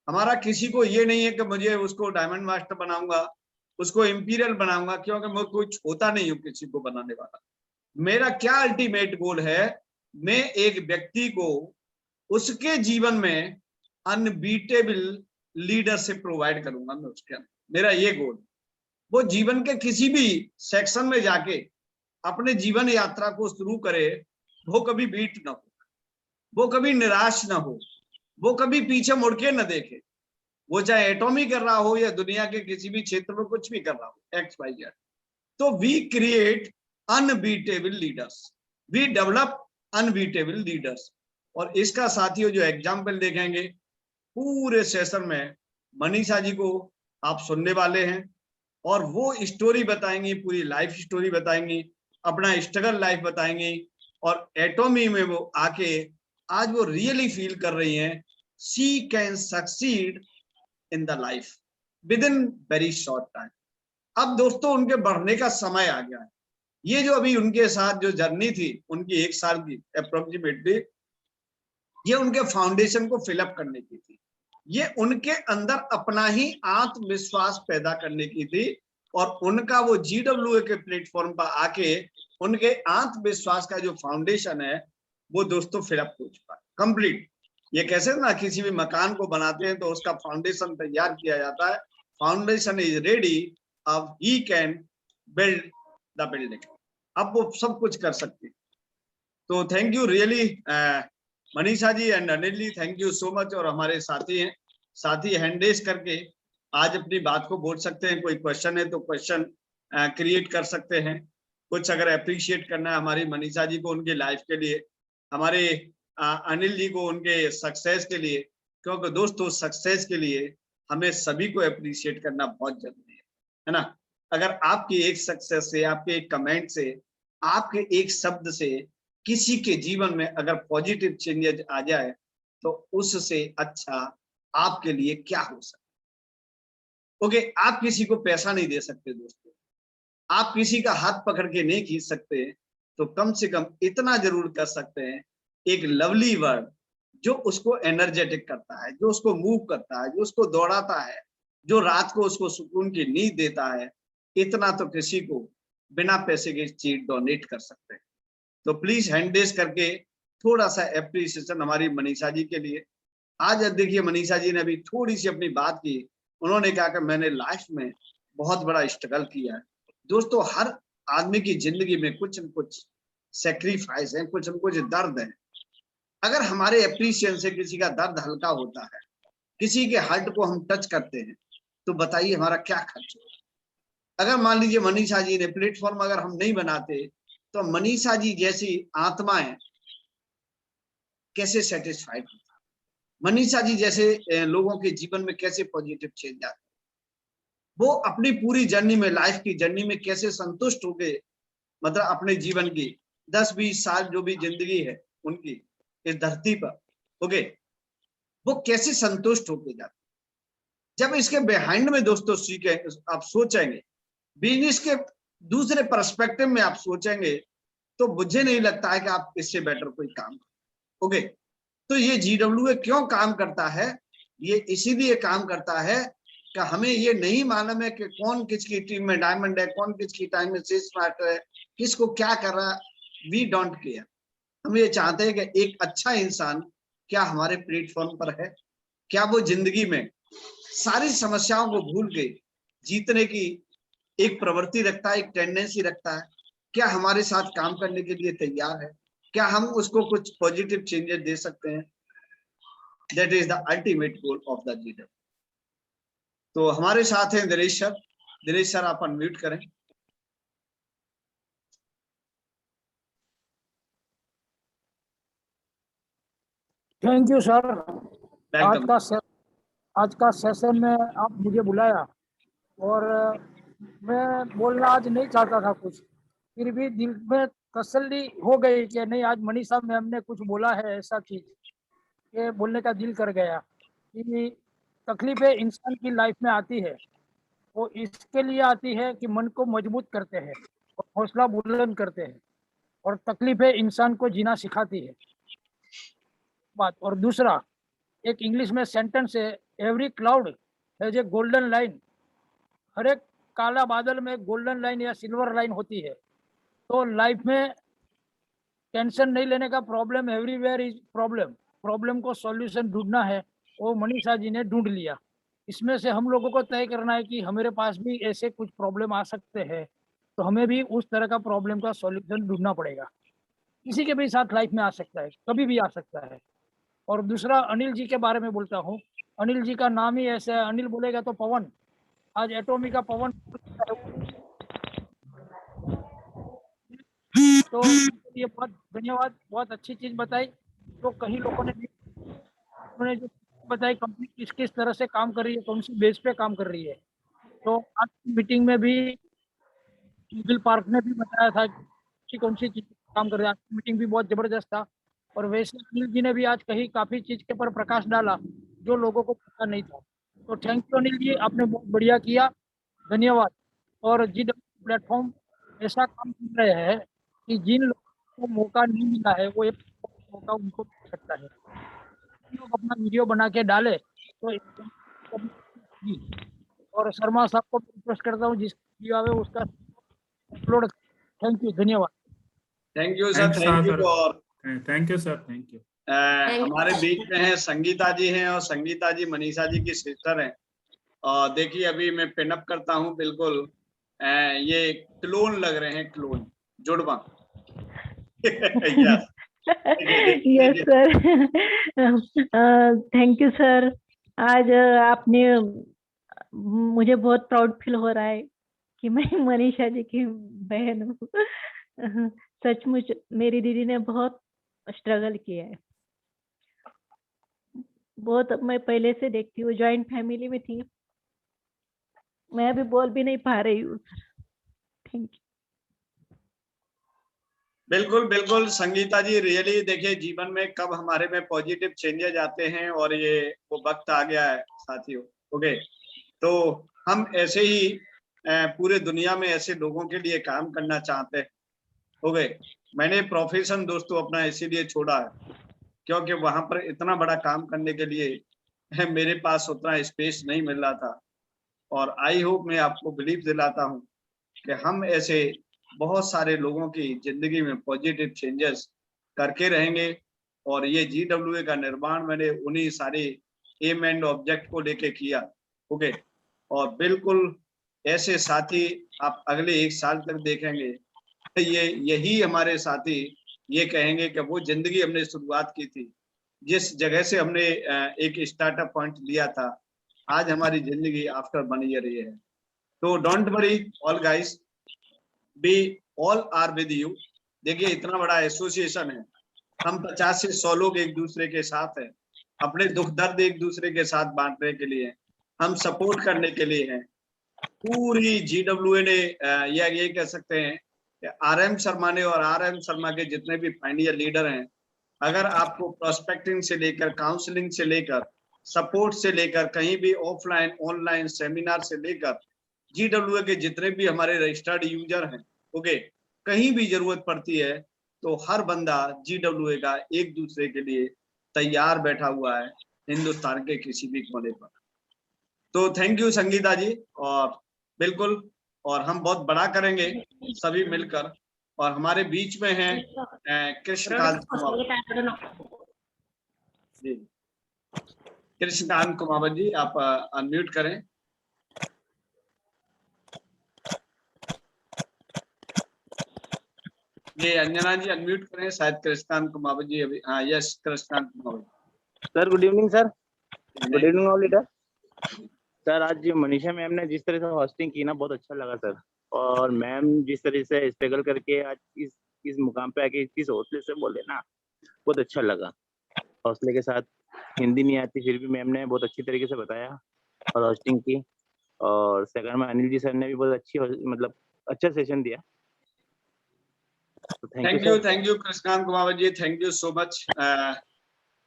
हमारा किसी को ये नहीं है कि मुझे उसको डायमंड मास्टर बनाऊंगा, उसको इंपीरियल बनाऊंगा, क्योंकि मैं कुछ होता नहीं हूँ किसी को बनाने वाला। मेरा क्या अल्टीमेट गोल है, मैं एक व्यक्ति को उसके जीवन में अनबीटेबल लीडरशिप प्रोवाइड करूंगा मैं उसके अंदर। मेरा ये गोल, वो जीवन के किसी भी सेक्शन में जाके अपने जीवन यात्रा को शुरू करे, वो कभी बीट ना हो, वो कभी निराश ना हो, वो कभी पीछे मुड़ के न देखे, वो चाहे एटॉमी कर रहा हो या दुनिया के किसी भी क्षेत्र में कुछ भी कर रहा हो, एक्स वाई जेड। तो we create unbeatable leaders, we develop unbeatable leaders. और इसका साथियों जो एग्जाम्पल देखेंगे पूरे सेशन में, मनीषा जी को आप सुनने वाले हैं और वो स्टोरी बताएंगी, पूरी लाइफ स्टोरी बताएंगी, अपना स्ट्रगल लाइफ बताएंगी। और एटॉमी में वो आके आज वो रियली फील कर रही हैं, she can succeed in the life with in very short time. अब दोस्तों उनके बढ़ने का समय आ गया है। ये जो अभी उनके साथ जो जर्नी थी उनकी 1 साल की अप्रोक्सीमेटली, ये उनके फाउंडेशन को फिलअप करने की थी, ये उनके अंदर अपना ही आत्मविश्वास पैदा करने की थी। और उनका वो GWA के प्लेटफॉर्म पर आके उनके आत्मविश्वास का जो फाउंडेशन है वो दोस्तों फिलअप हो चुका है, कंप्लीट। ये कैसे ना किसी भी मकान को बनाते हैं तो उसका फाउंडेशन तैयार किया जाता है, फाउंडेशन इज रेडी, अब he can build the building. अब वो सब कुछ कर सकते हैं। तो thank you really Manisha ji and Anil ji, thank you so much. और हमारे साथी हैं, साथी हैंड रेज करके आज अपनी बात को बोल सकते हैं। कोई क्वेश्चन है तो क्वेश्चन क्रिएट कर सकते हैं। कुछ अगर अप्रिशिएट करना है हमारी मनीषा जी को उनके लाइफ के लिए, हमारे अनिल जी को उनके सक्सेस के लिए, क्योंकि दोस्तों सक्सेस के लिए हमें सभी को अप्रिशिएट करना बहुत जरूरी है ना। अगर आपकी एक सक्सेस से, आपके एक कमेंट से, आपके एक शब्द से किसी के जीवन में अगर पॉजिटिव चेंजेस आ जाए तो उससे अच्छा आपके लिए क्या हो सकता। ओके, आप किसी को पैसा नहीं दे सकते दोस्तों, आप किसी का हाथ पकड़ के नहीं खींच सकते, तो कम से कम इतना जरूर कर सकते हैं, एक लवली वर्ड जो उसको एनर्जेटिक करता है, जो उसको मूव करता है, जो उसको दौड़ाता है, जो रात को उसको सुकून की नींद देता है, इतना तो किसी को बिना पैसे के चीज डोनेट कर सकते हैं। तो प्लीज हैंड रेज करके थोड़ा सा एप्रिसिएशन हमारी मनीषा जी के लिए। आज देखिए मनीषा जी ने अभी थोड़ी सी अपनी बात की, उन्होंने कहा कि मैंने लाइफ में बहुत बड़ा स्ट्रगल किया है। दोस्तों हर आदमी की जिंदगी में कुछ न कुछ सेक्रीफाइस है, कुछ न कुछ दर्द है। अगर हमारे एप्रिसिएशन से किसी का दर्द हल्का होता है, किसी के हार्ट को हम टच करते हैं, तो बताइए हमारा क्या खर्च होगा। अगर मान लीजिए मनीषा जी ने प्लेटफॉर्म अगर हम नहीं बनाते तो मनीषा जी जैसी आत्माएं कैसे सेटिस्फाइड होती, मनीषा जी जैसे लोगों के जीवन में कैसे पॉजिटिव चेंज आते, वो अपनी पूरी जर्नी में, लाइफ की जर्नी में कैसे संतुष्ट हो गए, मतलब अपने जीवन की 10-20 साल जो भी जिंदगी है उनकी इस धरती पर, ओके, वो कैसे संतुष्ट होके जाते। जब इसके बिहाइंड में दोस्तों सीखे आप सोचेंगे, बिजनेस के दूसरे पर्सपेक्टिव में आप सोचेंगे, तो मुझे नहीं लगता है कि आप इससे बेटर कोई काम करें। ओके, तो ये GWA क्यों काम करता है, ये इसीलिए काम करता है कि हमें ये नहीं मालूम है कि कौन किसकी टीम में डायमंड है, कौन किसकी टाइम में सेल्स मास्टर है, किसको क्या कर रहा है, वी डोंट केयर। हम ये चाहते हैं कि एक अच्छा इंसान क्या हमारे प्लेटफॉर्म पर है, क्या वो जिंदगी में सारी समस्याओं को भूल के जीतने की एक प्रवृत्ति रखता है, एक टेंडेंसी रखता है, क्या हमारे साथ काम करने के लिए तैयार है, क्या हम उसको कुछ पॉजिटिव चेंजेस दे सकते हैं। That is the ultimate goal of the GWA। तो हमारे साथ हैं दिनेश सर। दिनेश सर आप अनम्यूट करें। Thank you sir. वेलकम। आज का सेशन में आप मुझे बुलाया और मैं बोलना आज नहीं चाहता था कुछ, फिर भी दिल में तसल्ली हो गई कि नहीं, आज मनीषा मैम ने कुछ बोला है ऐसा चीज ये बोलने का दिल कर गया कि तकलीफें इंसान की लाइफ में आती है, वो इसके लिए आती है कि मन को मजबूत करते हैं और हौसला बुलंद करते हैं, और तकलीफें इंसान को जीना सिखाती है। बात। और दूसरा, एक इंग्लिश में सेंटेंस है, every cloud has a golden line. हर एक काला बादल में गोल्डन लाइन या सिल्वर लाइन होती है। तो लाइफ में टेंशन नहीं लेने का, problem everywhere is problem, problem को सॉल्यूशन ढूंढना है, वो मनीषा जी ने ढूंढ लिया। इसमें से हम लोगों को तय करना है कि हमारे पास भी ऐसे कुछ प्रॉब्लम आ सकते हैं, तो हमें भी उस तरह का प्रॉब्लम का सॉल्यूशन ढूंढना पड़ेगा। किसी के भी साथ लाइफ में आ सकता है, कभी भी आ सकता है। और दूसरा, अनिल जी के बारे में बोलता हूँ। अनिल जी का नाम ही ऐसा है, अनिल बोलेगा तो पवन। आज एटॉमी का पवन। तो ये बहुत धन्यवाद, बहुत अच्छी चीज बताई। तो कहीं लोगों ने उन्होंने जो बताई कंपनी किस तरह से काम कर रही है, कौन सी बेस पे काम कर रही है। तो आज की मीटिंग में भी गूगल पार्क ने भी बताया था कि कौन सी चीज काम कर रही है। आज की मीटिंग भी बहुत जबरदस्त था। और वैसे अनिल जी ने भी आज कहीं काफी चीज के पर प्रकाश डाला जो लोगों को पता नहीं था। तो थैंक यू अनिल जी, आपने बहुत बढ़िया किया, धन्यवाद। और GW प्लेटफॉर्म ऐसा काम कर रहे हैं कि जिन लोगों को मौका नहीं मिला है, वो एक मौका उनको मिल सकता है। लोग अपना वीडियो बना के डाले तो और शर्मा साहब को रिक्वेस्ट करता हूँ, जिस वीडियो आवे उसका अपलोड। थैंक यू, धन्यवाद। Thank you sir, Thanks, thank you. sir. और thank you sir, thank you. हमारे बीच में है संगीता जी हैं, और संगीता जी मनीषा जी की सिस्टर हैं। और देखिए अभी मैं पिनअप करता हूँ, बिल्कुल ये क्लोन लग रहे हैं, क्लोन, जुड़वा। Yes yes sir, thank you sir. आज आपने मुझे बहुत प्राउड फील हो रहा है कि मैं मनीषा जी की बहन हूँ। सचमुच मेरी दीदी ने बहुत स्ट्रगल किया है, बहुत। मैं पहले से देखती हूँ, जॉइंट फैमिली में थी, मैं अभी बोल भी नहीं पा रही हूँ। Thank you. बिल्कुल बिल्कुल संगीता जी, रियली देखिए जीवन में कब हमारे में पॉजिटिव चेंजेस आते हैं, और ये वो वक्त आ गया है साथियों। ओके, तो हम ऐसे ही पूरे दुनिया में ऐसे लोगों के लिए काम करना चाहते हैं। ओके, मैंने प्रोफेशन दोस्तों अपना इसीलिए छोड़ा है क्योंकि वहां पर इतना बड़ा काम करने के लिए मेरे पास उतना स्पेस नहीं मिल रहा था। और आई होप मैं आपको बिलीव दिलाता हूँ कि हम ऐसे बहुत सारे लोगों की जिंदगी में पॉजिटिव चेंजेस करके रहेंगे। और ये GWA का निर्माण मैंने उन्हीं सारे एम एंड ऑब्जेक्ट को लेके किया। ओके, और बिल्कुल ऐसे साथी आप अगले 1 साल तक देखेंगे, यही हमारे साथी ये कहेंगे कि वो जिंदगी हमने शुरुआत की थी, जिस जगह से हमने एक स्टार्टअप पॉइंट लिया था, आज हमारी जिंदगी आफ्टर 1 ईयर ये है। तो don't worry all guys, we all are with you. देखिए इतना बड़ा एसोसिएशन है, हम 50 से 100 लोग एक दूसरे के साथ हैं, अपने दुख दर्द एक दूसरे के साथ बांटने के लिए, हम सपोर्ट करने के लिए हैं। पूरी GWA ने या ये कह सकते हैं कि RM शर्मा ने और RM शर्मा के जितने भी फाइनल लीडर हैं, अगर आपको प्रोस्पेक्टिंग से लेकर, काउंसलिंग से लेकर, सपोर्ट से लेकर, कहीं भी ऑफलाइन ऑनलाइन सेमिनार से लेकर, GWA के जितने भी हमारे रजिस्टर्ड यूजर हैं, ओके, कहीं भी जरूरत पड़ती है तो हर बंदा GWA का एक दूसरे के लिए तैयार बैठा हुआ है हिंदुस्तान के किसी भी कोने पर। तो थैंक यू संगीता जी, और बिल्कुल, और हम बहुत बड़ा करेंगे सभी मिलकर। और हमारे बीच में हैं कृष्णकांत कुमावत जी। कृष्णकांत कुमावत जी, आप अनम्यूट करें। ये अंजना जी अनम्यूट करें, शायद कृष्णकांत कुमावत जी अभी, हाँ yes, Krishnakant Kumawat sir. Good evening sir, good evening all leader. Sir आज मनीषा मैम ने जिस तरह से होस्टिंग की ना, बहुत अच्छा लगा सर। और मैम जिस तरह से स्ट्रगल करके आज इस मुकाम पे आके इस हौसले से बोले ना, बहुत अच्छा लगा। हौसले के साथ, हिंदी नहीं आती फिर भी मैम ने बहुत अच्छी तरीके से बताया और होस्टिंग की। और सेकंड में अनिल जी सर ने भी बहुत अच्छी, मतलब अच्छा सेशन दिया। Thank you Krishnakant Kumawat ji, thank you so much.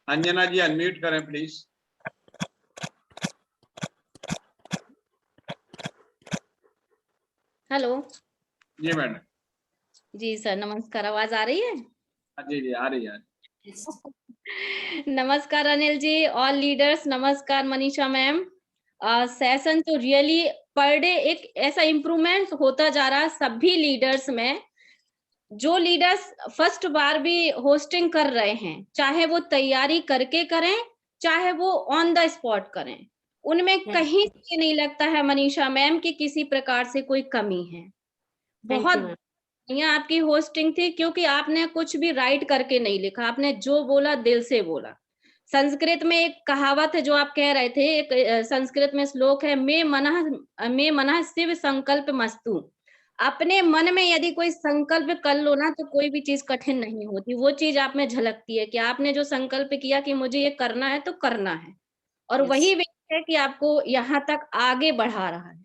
Anjana ji unmute करें प्लीज। हेलो जी मैडम। जी सर, नमस्कार। आवाज आ रही है? जी जी आ रही है। नमस्कार अनिल जी, ऑल लीडर्स, नमस्कार मनीषा मैम। सेशन तो रियली पर डे एक ऐसा इम्प्रूवमेंट होता जा रहा है सभी लीडर्स में। जो लीडर्स फर्स्ट बार भी होस्टिंग कर रहे हैं, चाहे वो तैयारी करके करें, चाहे वो ऑन द स्पॉट करें, उनमें कहीं से नहीं लगता है मनीषा मैम कि किसी प्रकार से कोई कमी है। बहुत बढ़िया आपकी होस्टिंग थी, क्योंकि आपने कुछ भी राइट करके नहीं लिखा, आपने जो बोला दिल से बोला। संस्कृत में एक कहावत है जो आप कह रहे थे, एक संस्कृत में श्लोक है, मे मनः शिव संकल्प मस्तु। अपने मन में यदि कोई संकल्प कर लो ना, तो कोई भी चीज कठिन नहीं होती। वो चीज आप में झलकती है कि आपने जो संकल्प किया कि मुझे ये करना है तो करना है, और वही व्यक्ति है कि आपको यहाँ तक आगे बढ़ा रहा है।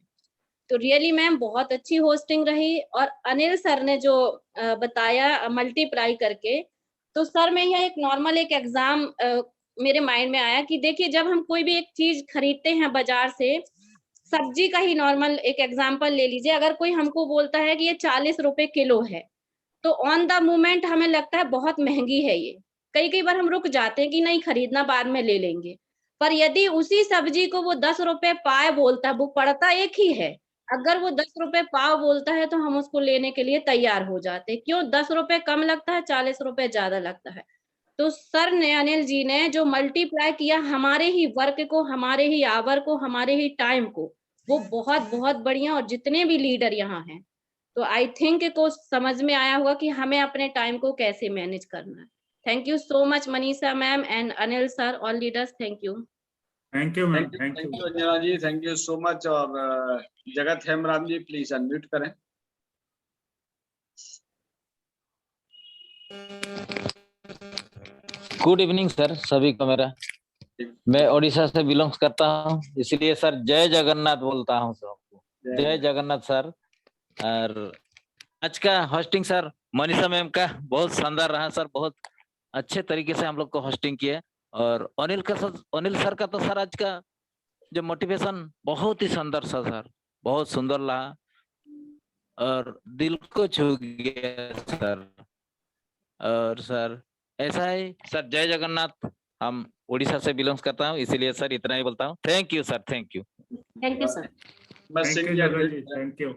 तो रियली मैम बहुत अच्छी होस्टिंग रही। और अनिल सर ने जो बताया मल्टीप्लाई करके, तो सर मैं यह एक नॉर्मल एक एग्जाम मेरे माइंड में आया कि देखिए, जब हम कोई भी एक चीज खरीदते हैं बाजार से, सब्जी का ही नॉर्मल एक एग्जांपल ले लीजिए, अगर कोई हमको बोलता है कि ये 40 रुपए किलो है, तो ऑन द मोमेंट हमें लगता है बहुत महंगी है ये। कई बार हम रुक जाते हैं कि नहीं खरीदना, बाद में ले लेंगे। पर यदि उसी सब्जी को वो 10 रुपए पाव बोलता है, वो पड़ता एक ही है, अगर वो 10 रुपए पाव बोलता है तो हम उसको लेने के लिए तैयार हो जाते हैं। क्यों? 10 रुपए कम लगता है, 40 रुपए ज्यादा लगता है। तो सर ने, अनिल जी ने जो मल्टीप्लाई किया हमारे ही वर्क को, हमारे ही आवर को, हमारे ही टाइम को, वो बहुत बहुत बढ़िया। और जितने भी लीडर यहाँ हैं, तो आई थिंक को समझ में आया होगा कि हमें अपने टाइम को कैसे मैनेज करना है। Thank you so much Manisha ma'am and Anil sir, all leaders, thank you. Thank you ma'am, thank you Anjana ji, thank you so much. और जगत हेमराम जी प्लीज अनम्यूट करें। गुड इवनिंग सर सभी को। मेरा मैं ओडिशा से बिलोंग्स करता हूँ, इसलिए सर जय जगन्नाथ बोलता हूँ सबको। जय जगन्नाथ सर। और आज का होस्टिंग सर मनीषा मैम का बहुत शानदार रहा सर, बहुत अच्छे तरीके से हम लोग को होस्टिंग किए। और अनिल सर का तो सर आज का जो मोटिवेशन बहुत ही शानदार सर, बहुत सुंदर रहा और दिल को छू गया सर। और सर ऐसा है सर, जय जगन्नाथ। हम उड़ीसा से बिलोंग्स करता हूँ, इसीलिए सर इतना ही बोलता हूँ। Thank you sir, thank you. Thank you sir. Thank you.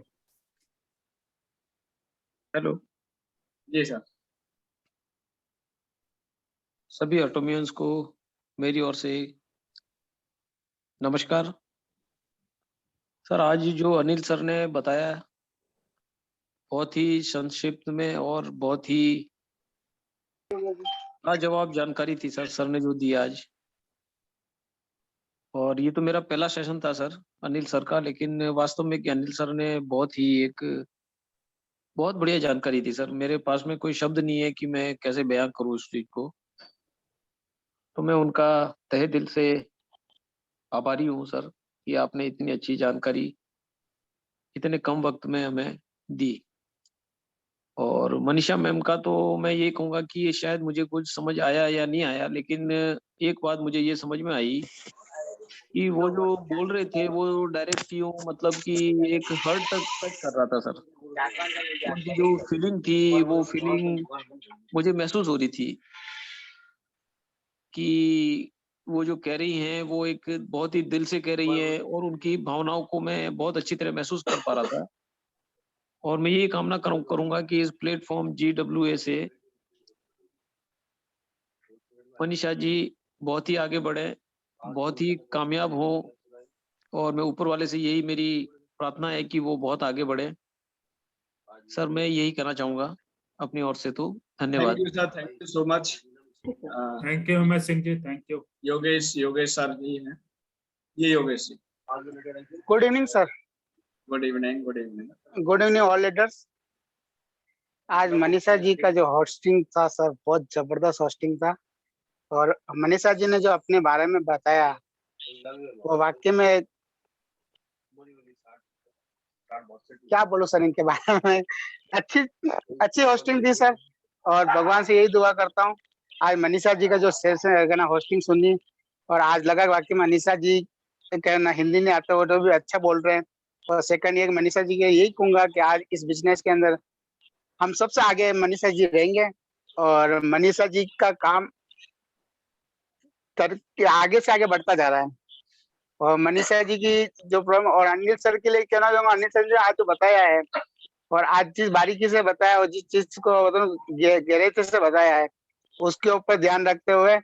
Hello जी सर। सभी ऑटोमियंस को मेरी ओर से नमस्कार। सर आज जो अनिल सर ने बताया बहुत ही संक्षिप्त में और बहुत ही लाजवाब जानकारी थी सर ने जो दी आज। और ये तो मेरा पहला सेशन था सर अनिल सर का, लेकिन वास्तव में कि अनिल सर ने बहुत बढ़िया जानकारी दी सर। मेरे पास में कोई शब्द नहीं है कि मैं कैसे बयां करूं उस चीज को। तो मैं उनका तहे दिल से आभारी हूँ सर कि आपने इतनी अच्छी जानकारी इतने कम वक्त में हमें दी। और मनीषा मैम का तो मैं ये कहूँगा कि शायद मुझे कुछ समझ आया या नहीं आया, लेकिन एक बात मुझे ये समझ में आई कि वो जो बोल रहे थे वो डायरेक्ट यूं मतलब कि एक हर्ट तक टच कर रहा था सर। उनकी जो फीलिंग थी वो फीलिंग मुझे महसूस हो रही थी कि वो जो कह रही हैं वो एक बहुत ही दिल से कह रही है और उनकी भावनाओं को मैं बहुत अच्छी तरह महसूस कर पा रहा था। और मैं ये कामना करूंगा कि इस प्लेटफॉर्म GWA से मनीषा जी बहुत ही आगे बढ़े, बहुत ही कामयाब हो। और मैं ऊपर वाले से यही मेरी प्रार्थना है कि वो बहुत आगे बढ़े। सर मैं यही कहना चाहूंगा अपनी ओर से। तो धन्यवाद। Thank you sir, thank you so much. Thank you Umesh Singh ji, thank you. Yogesh sir ji हैं, ये Yogesh ji. Good evening sir. Good evening, good evening. Good evening all leaders. आज मनीषा जी का जो होस्टिंग था सर, बहुत जबरदस्त होस्टिंग था। और मनीषा जी ने जो अपने बारे में बताया वो वाकई में क्या बोलो सर इनके बारे में। अच्छी होस्टिंग थी सर। और भगवान से यही दुआ करता हूँ आज मनीषा जी का जो सेशन है ना, होस्टिंग सुनी और आज लगा वाकई मनीषा जी कहना हिंदी नहीं आता वो तो भी अच्छा बोल रहे हैं। और सेकंड ये मनीषा जी के यही कहूंगा कि आज इस बिजनेस के अंदर हम सबसे आगे मनीषा जी रहेंगे। और मनीषा जी का काम आगे से आगे बढ़ता जा रहा है। और मनीषा जी की जो प्रॉब्लम, और अनिल सर के लिए कहना चाहूंगा, अनिल सर ने आज तो बताया है, और आज जिस बारीकी से बताया और जिस चीज को मतलब गहराई से बताया है, उसके ऊपर ध्यान रखते हुए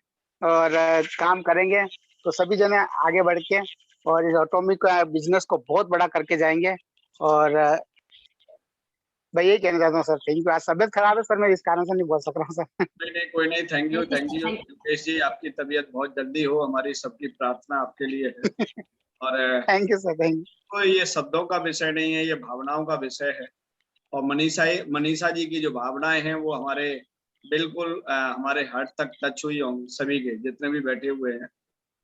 और काम करेंगे तो सभी जने आगे बढ़ के और इस ऑटोमिक बिजनेस को बहुत बड़ा करके जाएंगे। और मैं यही कहना चाहता हूँ सर, थैंक यू। आज तबियत खराब है सर, मैं इस कारण से नहीं बोल सक रहा हूँ सर। नहीं नहीं, कोई नहीं, थैंक यू मुकेश जी, आपकी तबीयत बहुत जल्दी हो, हमारी सबकी प्रार्थना आपके लिए है। और thank you sir, thank you. तो ये शब्दों का विषय नहीं है, ये भावनाओं का विषय है। और मनीषा जी की जो भावनाएं हैं वो हमारे बिल्कुल हमारे हार्ट तक टच हुई होंगी, सभी के जितने भी बैठे हुए हैं।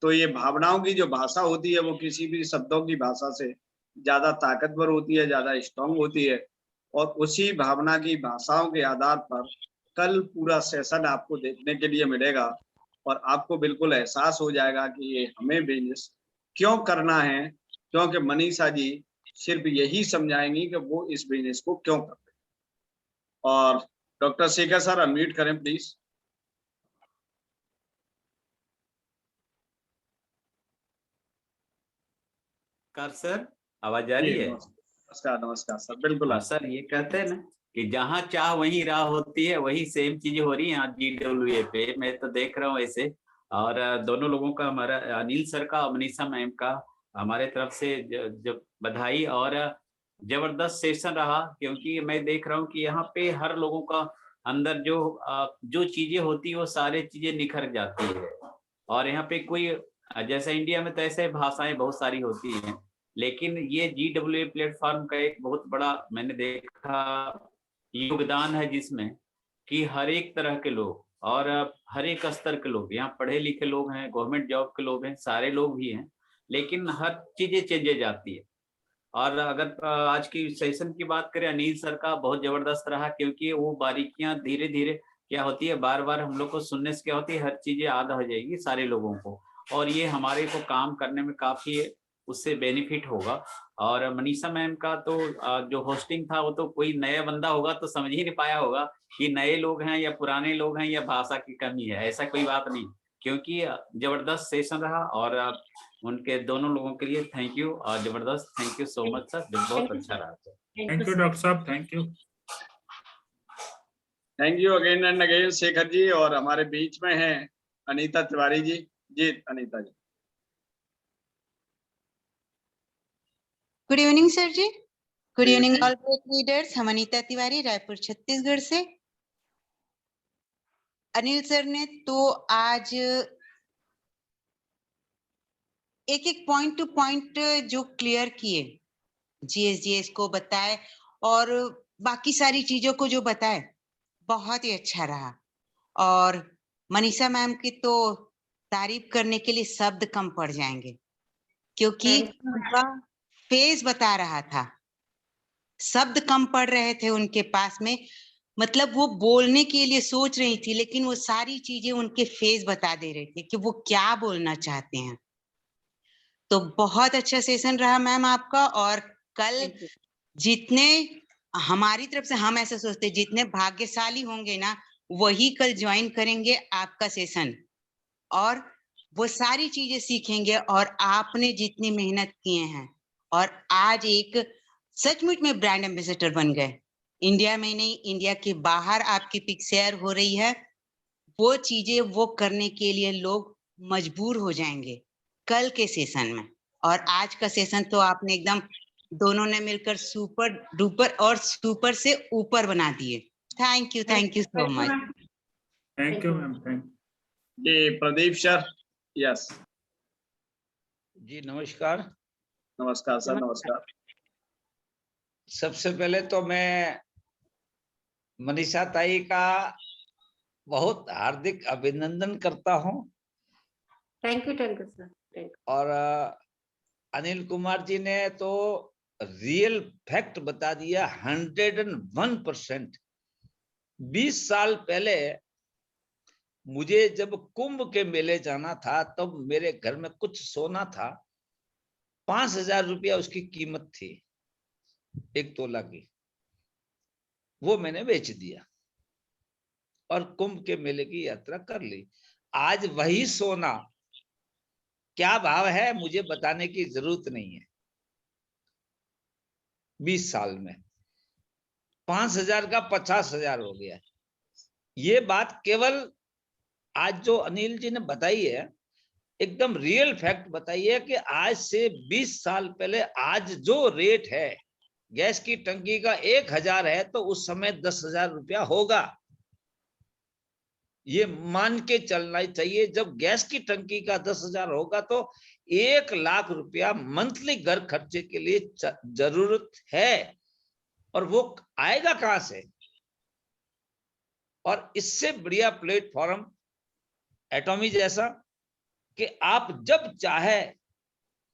तो ये भावनाओं की जो भाषा होती है वो किसी भी शब्दों की भाषा से ज्यादा ताकतवर होती है, ज्यादा स्ट्रांग होती है। और उसी भावना की भाषाओं के आधार पर कल पूरा सेशन आपको देखने के लिए मिलेगा और आपको बिल्कुल एहसास हो जाएगा कि ये हमें बिजनेस क्यों करना है, क्योंकि मनीषा जी सिर्फ यही समझाएंगी कि वो इस बिजनेस को क्यों करते हैं। और डॉक्टर शेखर सर अनम्यूट करें प्लीज। नमस्कार सर, आवाज आ रही है? नमस्कार नमस्कार सर, बिल्कुल। सर ये कहते हैं ना कि जहाँ चाह वहीं राह होती है, वही सेम चीजें हो रही हैं आज GWA पे, मैं तो देख रहा हूँ ऐसे। और दोनों लोगों का, हमारा अनिल सर का और मनीषा मैम का हमारे तरफ से जब बधाई। और जबरदस्त सेशन रहा, क्योंकि मैं देख रहा हूँ कि यहाँ पे हर लोगों का अंदर जो चीजें होती है वो सारी चीजें निखर जाती है। और यहाँ पे कोई, जैसे इंडिया में तो ऐसे भाषाएं बहुत सारी होती हैं, लेकिन ये GWA प्लेटफॉर्म का एक बहुत बड़ा मैंने देखा योगदान है, जिसमें कि हर एक तरह के लोग और हर एक स्तर के लोग, यहाँ पढ़े लिखे लोग हैं, गवर्नमेंट जॉब के लोग हैं, सारे लोग भी हैं, लेकिन हर चीजें चेंजे जाती है। और अगर आज की सेशन की बात करें, अनिल सर का बहुत जबरदस्त रहा, क्योंकि वो बारीकियां धीरे धीरे क्या होती है, बार बार हम लोग को सुनने से क्या होती है, हर चीजें याद हो जाएगी सारे लोगों को, और ये हमारे को काम करने में काफी उससे बेनिफिट होगा। और मनीषा मैम का तो जो होस्टिंग था, वो तो कोई नया बंदा होगा तो समझ ही नहीं पाया होगा कि नए लोग हैं या पुराने लोग हैं या भाषा की कमी है, ऐसा कोई बात नहीं, क्योंकि जबरदस्त सेशन रहा। और उनके दोनों लोगों के लिए थैंक यू, और जबरदस्त thank you so much sir, बहुत अच्छा रहा सर। थैंक यू डॉक्टर साहब, thank you. Thank you again and again Shekhar ji. और हमारे बीच में हैं अनीता तिवारी जी। जी Anita ji. Good evening sir ji. Good evening all leaders. हम अनीता तिवारी, रायपुर छत्तीसगढ़ से। अनिल सर ने तो आज एक एक पॉइंट टू पॉइंट जो क्लियर किए, GSGS को बताए और बाकी सारी चीजों को जो बताए, बहुत ही अच्छा रहा। और मनीषा मैम की तो तारीफ करने के लिए शब्द कम पड़ जाएंगे, क्योंकि उनका फेस बता रहा था, शब्द कम पड़ रहे थे उनके पास में, मतलब वो बोलने के लिए सोच रही थी, लेकिन वो सारी चीजें उनके फेस बता दे रहे थे कि वो क्या बोलना चाहते हैं। तो बहुत अच्छा सेशन रहा मैम आपका। और कल जितने हमारी तरफ से हम ऐसा सोचते, जितने भाग्यशाली होंगे ना, वही कल ज्वाइन करेंगे आपका सेशन, और वो सारी चीजें सीखेंगे। और आपने जितनी मेहनत किए हैं और आज एक सचमुच में ब्रांड एम्बेसडर बन गए, इंडिया में नहीं, इंडिया के बाहर आपकी पिक शेयर हो रही है, वो चीजें वो करने के लिए लोग मजबूर हो जाएंगे कल के सेशन में। और आज का सेशन तो आपने एकदम दोनों ने मिलकर सुपर डुपर और सुपर से ऊपर बना दिए। Thank you so much. Thank you ma'am, thank जी प्रदीप सर। यस जी नमस्कार। नमस्कार सर, नमस्कार। सबसे पहले तो मैं मनीषा ताई का बहुत हार्दिक अभिनंदन करता हूं। Thank you sir. और अनिल कुमार जी ने तो रियल फैक्ट बता दिया, 101%। 20 साल पहले मुझे जब कुंभ के मेले जाना था, तब मेरे घर में कुछ सोना था, 5,000 रुपया उसकी कीमत थी, 1 तोला की। वो मैंने बेच दिया और कुंभ के मेले की यात्रा कर ली। आज वही सोना क्या भाव है मुझे बताने की जरूरत नहीं है। 20 साल में 5,000 का 50,000 हो गया। ये बात केवल आज जो अनिल जी ने बताई है, एकदम रियल फैक्ट बताई है कि आज से 20 साल पहले आज जो रेट है गैस की टंकी का 1,000 है तो उस समय 10,000 रुपया होगा। ये मान के चलना चाहिए। जब गैस की टंकी का 10,000 होगा तो 1,00,000 रुपया मंथली घर खर्चे के लिए जरूरत है, और वो आएगा कहां से? और इससे बढ़िया प्लेटफॉर्म एटॉमी जैसा कि आप जब चाहे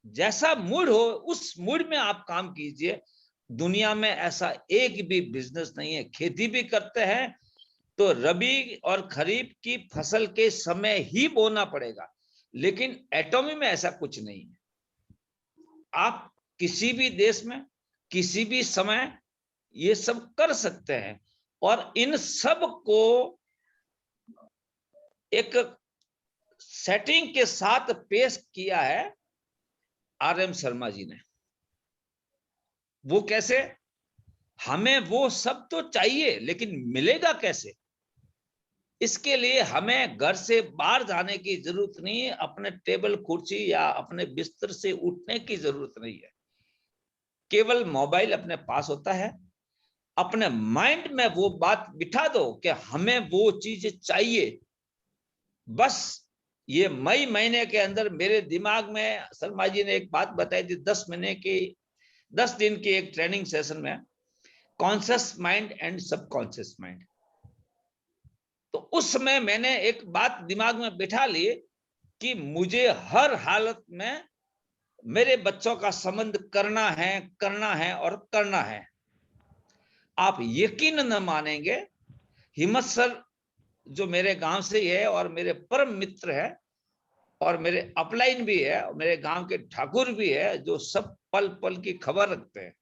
जैसा मूड हो उस मूड में आप काम कीजिए। दुनिया में ऐसा एक भी बिजनेस नहीं है। खेती भी करते हैं तो रबी और खरीफ की फसल के समय ही बोना पड़ेगा, लेकिन एटॉमी में ऐसा कुछ नहीं है। आप किसी भी देश में किसी भी समय ये सब कर सकते हैं, और इन सब को एक सेटिंग के साथ पेश किया है RM शर्मा जी ने। वो कैसे? हमें वो सब तो चाहिए, लेकिन मिलेगा कैसे? इसके लिए हमें घर से बाहर जाने की जरूरत नहीं है, अपने टेबल कुर्सी या अपने बिस्तर से उठने की जरूरत नहीं है। केवल मोबाइल अपने पास होता है, अपने माइंड में वो बात बिठा दो कि हमें वो चीज चाहिए। बस ये मई महीने के अंदर मेरे दिमाग में शर्मा जी ने एक बात बताई थी, 10 दिन की एक ट्रेनिंग सेशन में, conscious mind and subconscious mind. तो उस समय मैंने एक बात दिमाग में बिठा ली कि मुझे हर हालत में मेरे बच्चों का संबंध करना है और करना है। आप यकीन न मानेंगे, हिम्मत सर जो मेरे गांव से ही है और मेरे परम मित्र है और मेरे अपलाइन भी है और मेरे गांव के ठाकुर भी है, जो सब पल पल की खबर रखते हैं,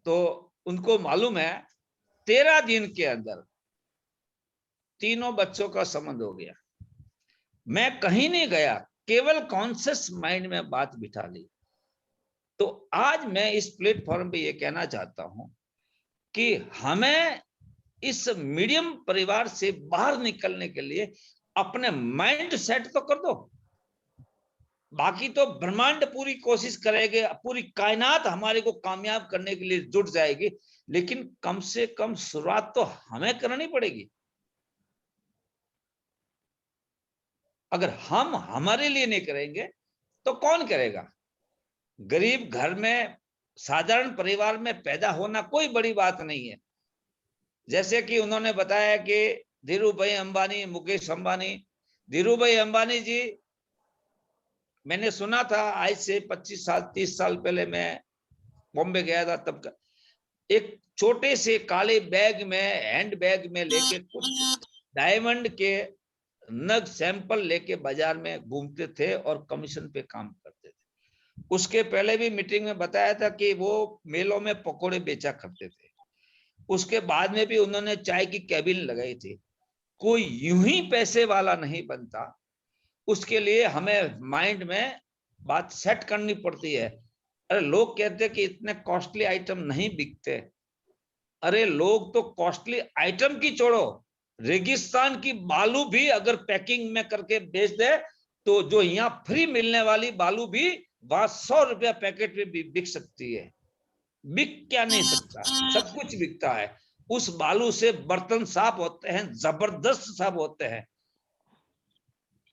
तो उनको मालूम है 13 दिन के अंदर तीनों बच्चों का संबंध हो गया। मैं कहीं नहीं गया, केवल कॉन्शियस माइंड में बात बिठा ली। तो आज मैं इस प्लेटफॉर्म पे ये कहना चाहता हूं कि हमें इस मीडियम परिवार से बाहर निकलने के लिए अपने माइंड सेट तो कर दो। बाकी तो ब्रह्मांड पूरी कोशिश करेंगे, पूरी कायनात हमारे को कामयाब करने के लिए जुट जाएगी, लेकिन कम से कम शुरुआत तो हमें करनी पड़ेगी। अगर हम हमारे लिए नहीं करेंगे तो कौन करेगा? गरीब घर में साधारण परिवार में पैदा होना कोई बड़ी बात नहीं है। जैसे कि उन्होंने बताया कि धीरूभाई अंबानी, मुकेश अंबानी, धीरूभाई अंबानी जी, मैंने सुना था आज से 25 साल 30 साल पहले मैं बॉम्बे गया था, तब का एक छोटे से काले बैग में, हैंड बैग में लेके कुछ डायमंड के नग सैंपल लेके बाजार में घूमते थे और कमीशन पे काम करते थे। उसके पहले भी मीटिंग में बताया था कि वो मेलों में पकोड़े बेचा करते थे। उसके बाद में भी उन्होंने चाय की कैबिन लगाई थी। कोई यूं ही पैसे वाला नहीं बनता, उसके लिए हमें माइंड में बात सेट करनी पड़ती है। अरे लोग कहते हैं कि इतने कॉस्टली आइटम नहीं बिकते। अरे लोग तो कॉस्टली आइटम की छोड़ो, रेगिस्तान की बालू भी अगर पैकिंग में करके बेच दे तो जो यहाँ फ्री मिलने वाली बालू भी वहां 100 रुपया पैकेट में भी बिक सकती है। बिक क्या नहीं सकता, सब कुछ बिकता है। उस बालू से बर्तन साफ होते हैं, जबरदस्त साफ होते हैं।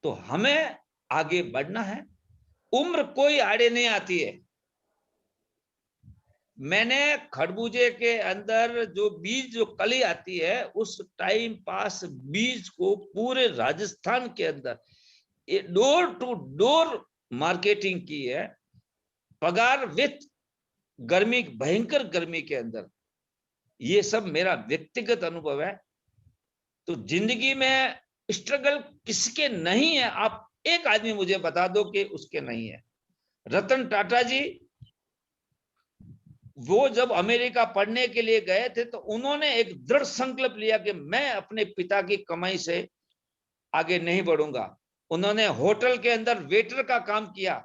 तो हमें आगे बढ़ना है, उम्र कोई आड़े नहीं आती है। मैंने खरबूजे के अंदर जो बीज, जो कली आती है, उस टाइम पास बीज को पूरे राजस्थान के अंदर डोर टू डोर मार्केटिंग की है, पगार विथ गर्मी, भयंकर गर्मी के अंदर। ये सब मेरा व्यक्तिगत अनुभव है। तो जिंदगी में स्ट्रगल किसके नहीं है? आप एक आदमी मुझे बता दो कि उसके नहीं है। रतन टाटा जी, वो जब अमेरिका पढ़ने के लिए गए थे तो उन्होंने एक दृढ़ संकल्प लिया कि मैं अपने पिता की कमाई से आगे नहीं बढ़ूंगा। उन्होंने होटल के अंदर वेटर का काम किया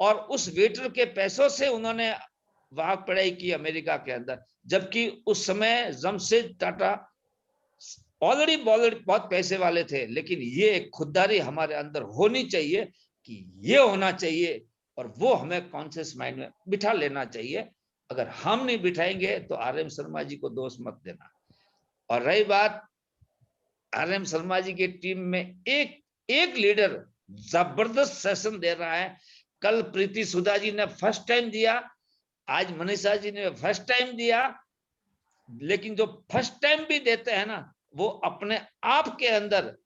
और उस वेटर के पैसों से उन्होंने वहां पढ़ाई की अमेरिका के अंदर, जबकि उस समय जमशेद टाटा ऑलरेडी बहुत पैसे वाले थे। लेकिन ये एक खुददारी हमारे अंदर होनी चाहिए कि ये होना चाहिए, और वो हमें कॉन्शियस माइंड में बिठा लेना चाहिए। अगर हम नहीं बिठाएंगे तो RM शर्मा जी को दोष मत देना। और रही बात RM शर्मा जी की टीम में एक लीडर जबरदस्त सेशन दे रहा है। कल प्रीति सुधा जी ने फर्स्ट टाइम दिया, आज मनीषा जी ने फर्स्ट टाइम दिया। लेकिन जो फर्स्ट टाइम भी देते हैं ना, वो अपने आप के अंदर,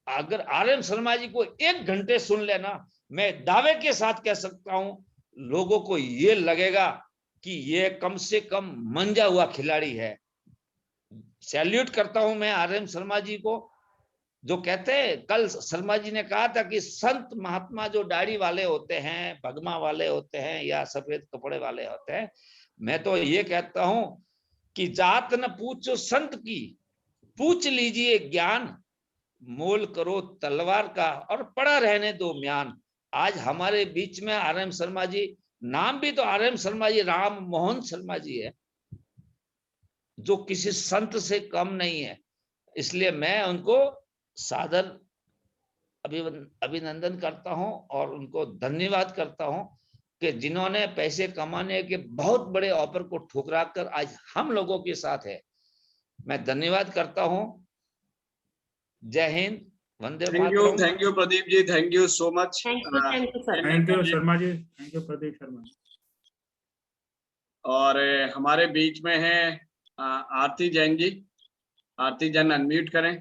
अगर RM शर्मा जी को 1 घंटे सुन लेना, मैं दावे के साथ कह सकता हूं, लोगों को ये लगेगा कि ये कम से कम मंजा हुआ खिलाड़ी है। सैल्यूट करता हूं मैं RM शर्मा जी को, जो कहते हैं, कल शर्मा जी ने कहा था कि संत महात्मा जो दाढ़ी वाले होते हैं, भगमा वाले होते हैं या सफेद कपड़े वाले होते हैं, मैं तो ये कहता हूं कि जात न पूछो संत की, पूछ लीजिए ज्ञान, मोल करो तलवार का और पड़ा रहने दो म्यान। आज हमारे बीच में RM शर्मा जी, नाम भी तो RM शर्मा जी, राम मोहन शर्मा जी है, जो किसी संत से कम नहीं है। इसलिए मैं उनको सादर अभिनंदन करता हूं और उनको धन्यवाद करता हूं कि जिन्होंने पैसे कमाने के बहुत बड़े ऑफर को ठुकरा कर आज हम लोगों के साथ है। मैं धन्यवाद करता हूं। जय हिंद, वंदे मातरम। Thank you Pradeep ji, thank you so much. Thank you sir. Thank you Sharma ji, thank you Pradeep Sharma. और हमारे बीच में है आरती जैन जी। आरती जैन अनम्यूट करें।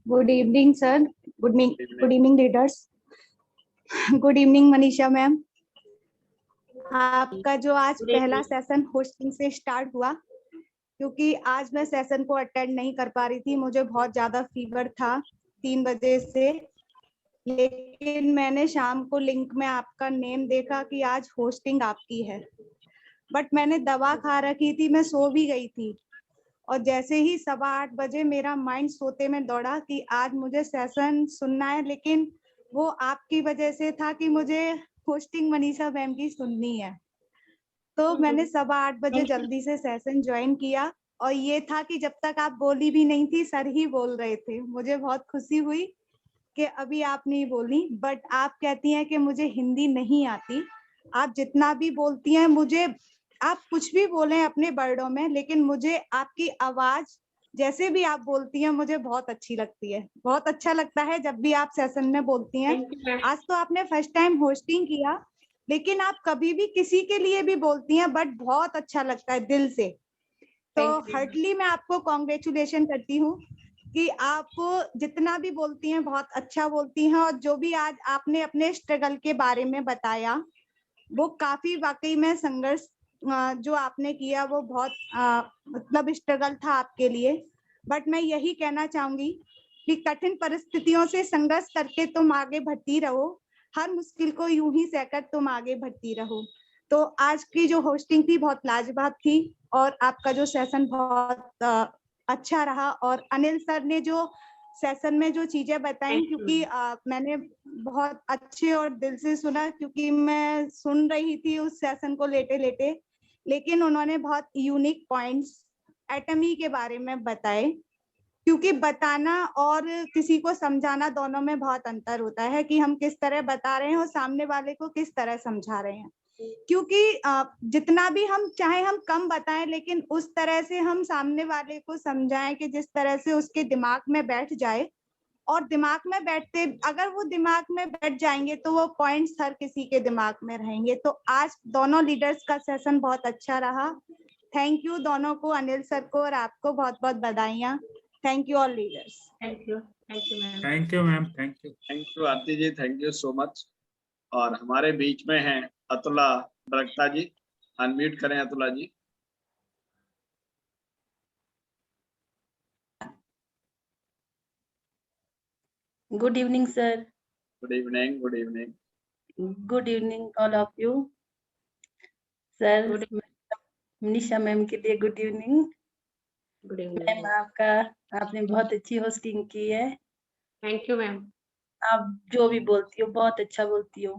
Good evening sir. Good evening leaders. Good evening Manisha ma'am. आपका जो आज पहला सेशन होस्टिंग से स्टार्ट हुआ, क्योंकि आज मैं सेशन को अटेंड नहीं कर पा रही थी, मुझे बहुत ज्यादा फीवर था 3 बजे से, लेकिन मैंने शाम को लिंक में आपका नेम देखा कि आज होस्टिंग आपकी है, बट मैंने दवा खा रखी थी, मैं सो भी गई थी, और जैसे ही 8:15 बजे मेरा माइंड सोते में दौड़ा कि आज मुझे सेशन सुनना है, लेकिन वो आपकी वजह से था कि मुझे होस्टिंग मनीषा मैम की सुननी है, तो मैंने 8:15 बजे जल्दी से सेशन ज्वाइन किया। और ये था कि जब तक आप बोली भी नहीं थी, सर ही बोल रहे थे। मुझे बहुत खुशी हुई कि अभी आप नहीं बोली, बट आप कहती हैं कि मुझे हिंदी नहीं आती। आप जितना भी बोलती हैं, मुझे आप कुछ भी बोलें अपने वर्डों में, लेकिन मुझे आपकी आवाज जैसे भी आप बोलती हैं मुझे बहुत अच्छी लगती है। बहुत अच्छा लगता है जब भी आप सेशन में बोलती हैं। आज तो आपने फर्स्ट टाइम होस्टिंग किया, लेकिन आप कभी भी किसी के लिए भी बोलती हैं, बट बहुत अच्छा लगता है दिल से। तो हार्टली मैं आपको कॉन्ग्रेचुलेशन करती हूँ कि आप जितना भी बोलती हैं बहुत अच्छा बोलती हैं, और जो भी आज आपने अपने स्ट्रगल के बारे में बताया, वो काफी वाकई में संघर्ष जो आपने किया वो बहुत मतलब स्ट्रगल था आपके लिए। बट मैं यही कहना चाहूंगी कि कठिन परिस्थितियों से संघर्ष करके तुम आगे बढ़ती रहो, हर मुश्किल को यूं ही सहकर तुम आगे बढ़ती रहो। तो आज की जो होस्टिंग थी बहुत लाजवाब थी, और आपका जो सेशन बहुत अच्छा रहा। और अनिल सर ने जो सेशन में जो चीजें बताई, क्योंकि मैंने बहुत अच्छे और दिल से सुना, क्योंकि मैं सुन रही थी उस सेशन को लेटे लेटे, लेकिन उन्होंने बहुत यूनिक पॉइंट्स एटमी के बारे में बताए, क्योंकि बताना और किसी को समझाना दोनों में बहुत अंतर होता है कि हम किस तरह बता रहे हैं और सामने वाले को किस तरह समझा रहे हैं। क्योंकि जितना भी हम चाहे हम कम बताएं, लेकिन उस तरह से हम सामने वाले को समझाएं कि जिस तरह से उसके दिमाग में बैठ जाए, और दिमाग में बैठते अगर वो दिमाग में बैठ जाएंगे तो वो पॉइंट्स हर किसी के दिमाग में रहेंगे। तो आज दोनों लीडर्स का सेशन बहुत अच्छा रहा। थैंक यू दोनों को, अनिल सर को और आपको बहुत बहुत बधाइयाँ। Thank you all leaders. Thank you ma'am. Thank you ma'am, thank you. Thank you Aarti ji, thank you so much. और हमारे बीच में हैं अतुला बरकता जी। अनम्यूट करें अतुला जी। Good evening, sir. Good evening, good evening. Good evening, all of you. Sir, Manisha ma'am के लिए good evening. Good evening ma'am आपने बहुत अच्छी होस्टिंग की है, थैंक यू मैम। आप जो भी बोलती हो बहुत अच्छा बोलती हो।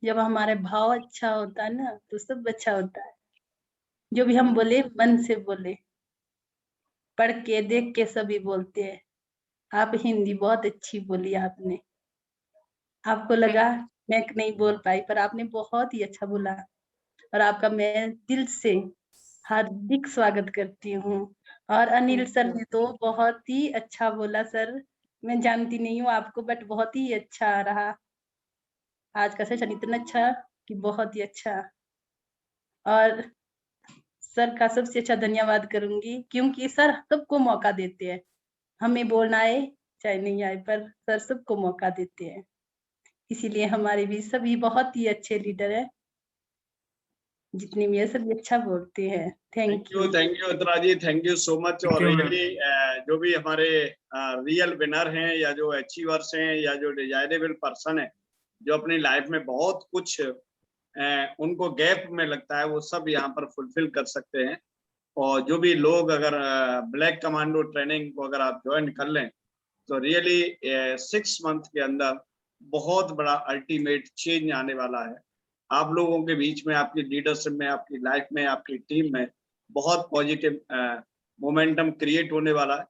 जब हमारे भाव अच्छा होता है ना तो सब अच्छा होता है। जो भी हम बोले मन से बोले, पढ़ के देख के सभी बोलते हैं। आप हिंदी बहुत अच्छी बोली आपने। आपको लगा मैं नहीं बोल पाई पर आपने बहुत ही अच्छा बोला और आपका मैं दिल से हार्दिक स्वागत करती हूँ। और अनिल सर ने तो बहुत ही अच्छा बोला सर। मैं जानती नहीं हूँ आपको बट बहुत ही अच्छा रहा आज का सेशन, इतना अच्छा कि बहुत ही अच्छा। और सर का सबसे अच्छा धन्यवाद करूंगी क्योंकि सर सबको मौका देते हैं। हमें बोलना आए चाहे नहीं आए पर सर सबको मौका देते हैं। इसीलिए हमारे भी सभी बहुत ही अच्छे लीडर हैं। जितने भी है सभी अच्छा बोलते हैं। Thank you. Thank you Uttara ji, thank you so much. और रियली जो भी हमारे रियल विनर हैं या जो अचीवर्स हैं या जो डिजायरेबल पर्सन है जो अपनी लाइफ में बहुत कुछ उनको गैप में लगता है वो सब यहाँ पर फुलफिल कर सकते हैं। और जो भी लोग अगर ब्लैक कमांडो ट्रेनिंग को अगर आप ज्वाइन कर लें तो रियली 6 मंथ के अंदर बहुत बड़ा अल्टीमेट चेंज आने वाला है। आप लोगों के बीच में, आपकी लीडरशिप में, आपकी लाइफ में, आपकी टीम में बहुत पॉजिटिव मोमेंटम क्रिएट होने वाला है।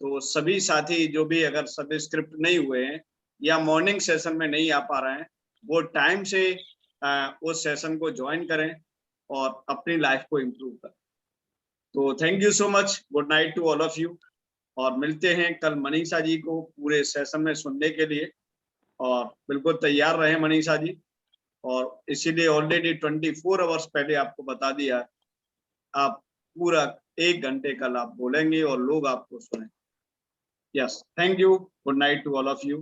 तो सभी साथी जो भी अगर सब्सक्रिप्ट नहीं हुए हैं या मॉर्निंग सेशन में नहीं आ पा रहे हैं वो टाइम से उस सेशन को ज्वाइन करें और अपनी लाइफ को इम्प्रूव करें। तो thank you so much, good night to all of you. और मिलते हैं कल मनीषा जी को पूरे सेशन में सुनने के लिए और बिल्कुल तैयार रहे मनीषा जी। और इसीलिए ऑलरेडी 24 आवर्स पहले आपको बता दिया, आप पूरा 1 घंटे कल आप बोलेंगे और लोग आपको सुनेंगे। Yes, thank you, good night to all of you.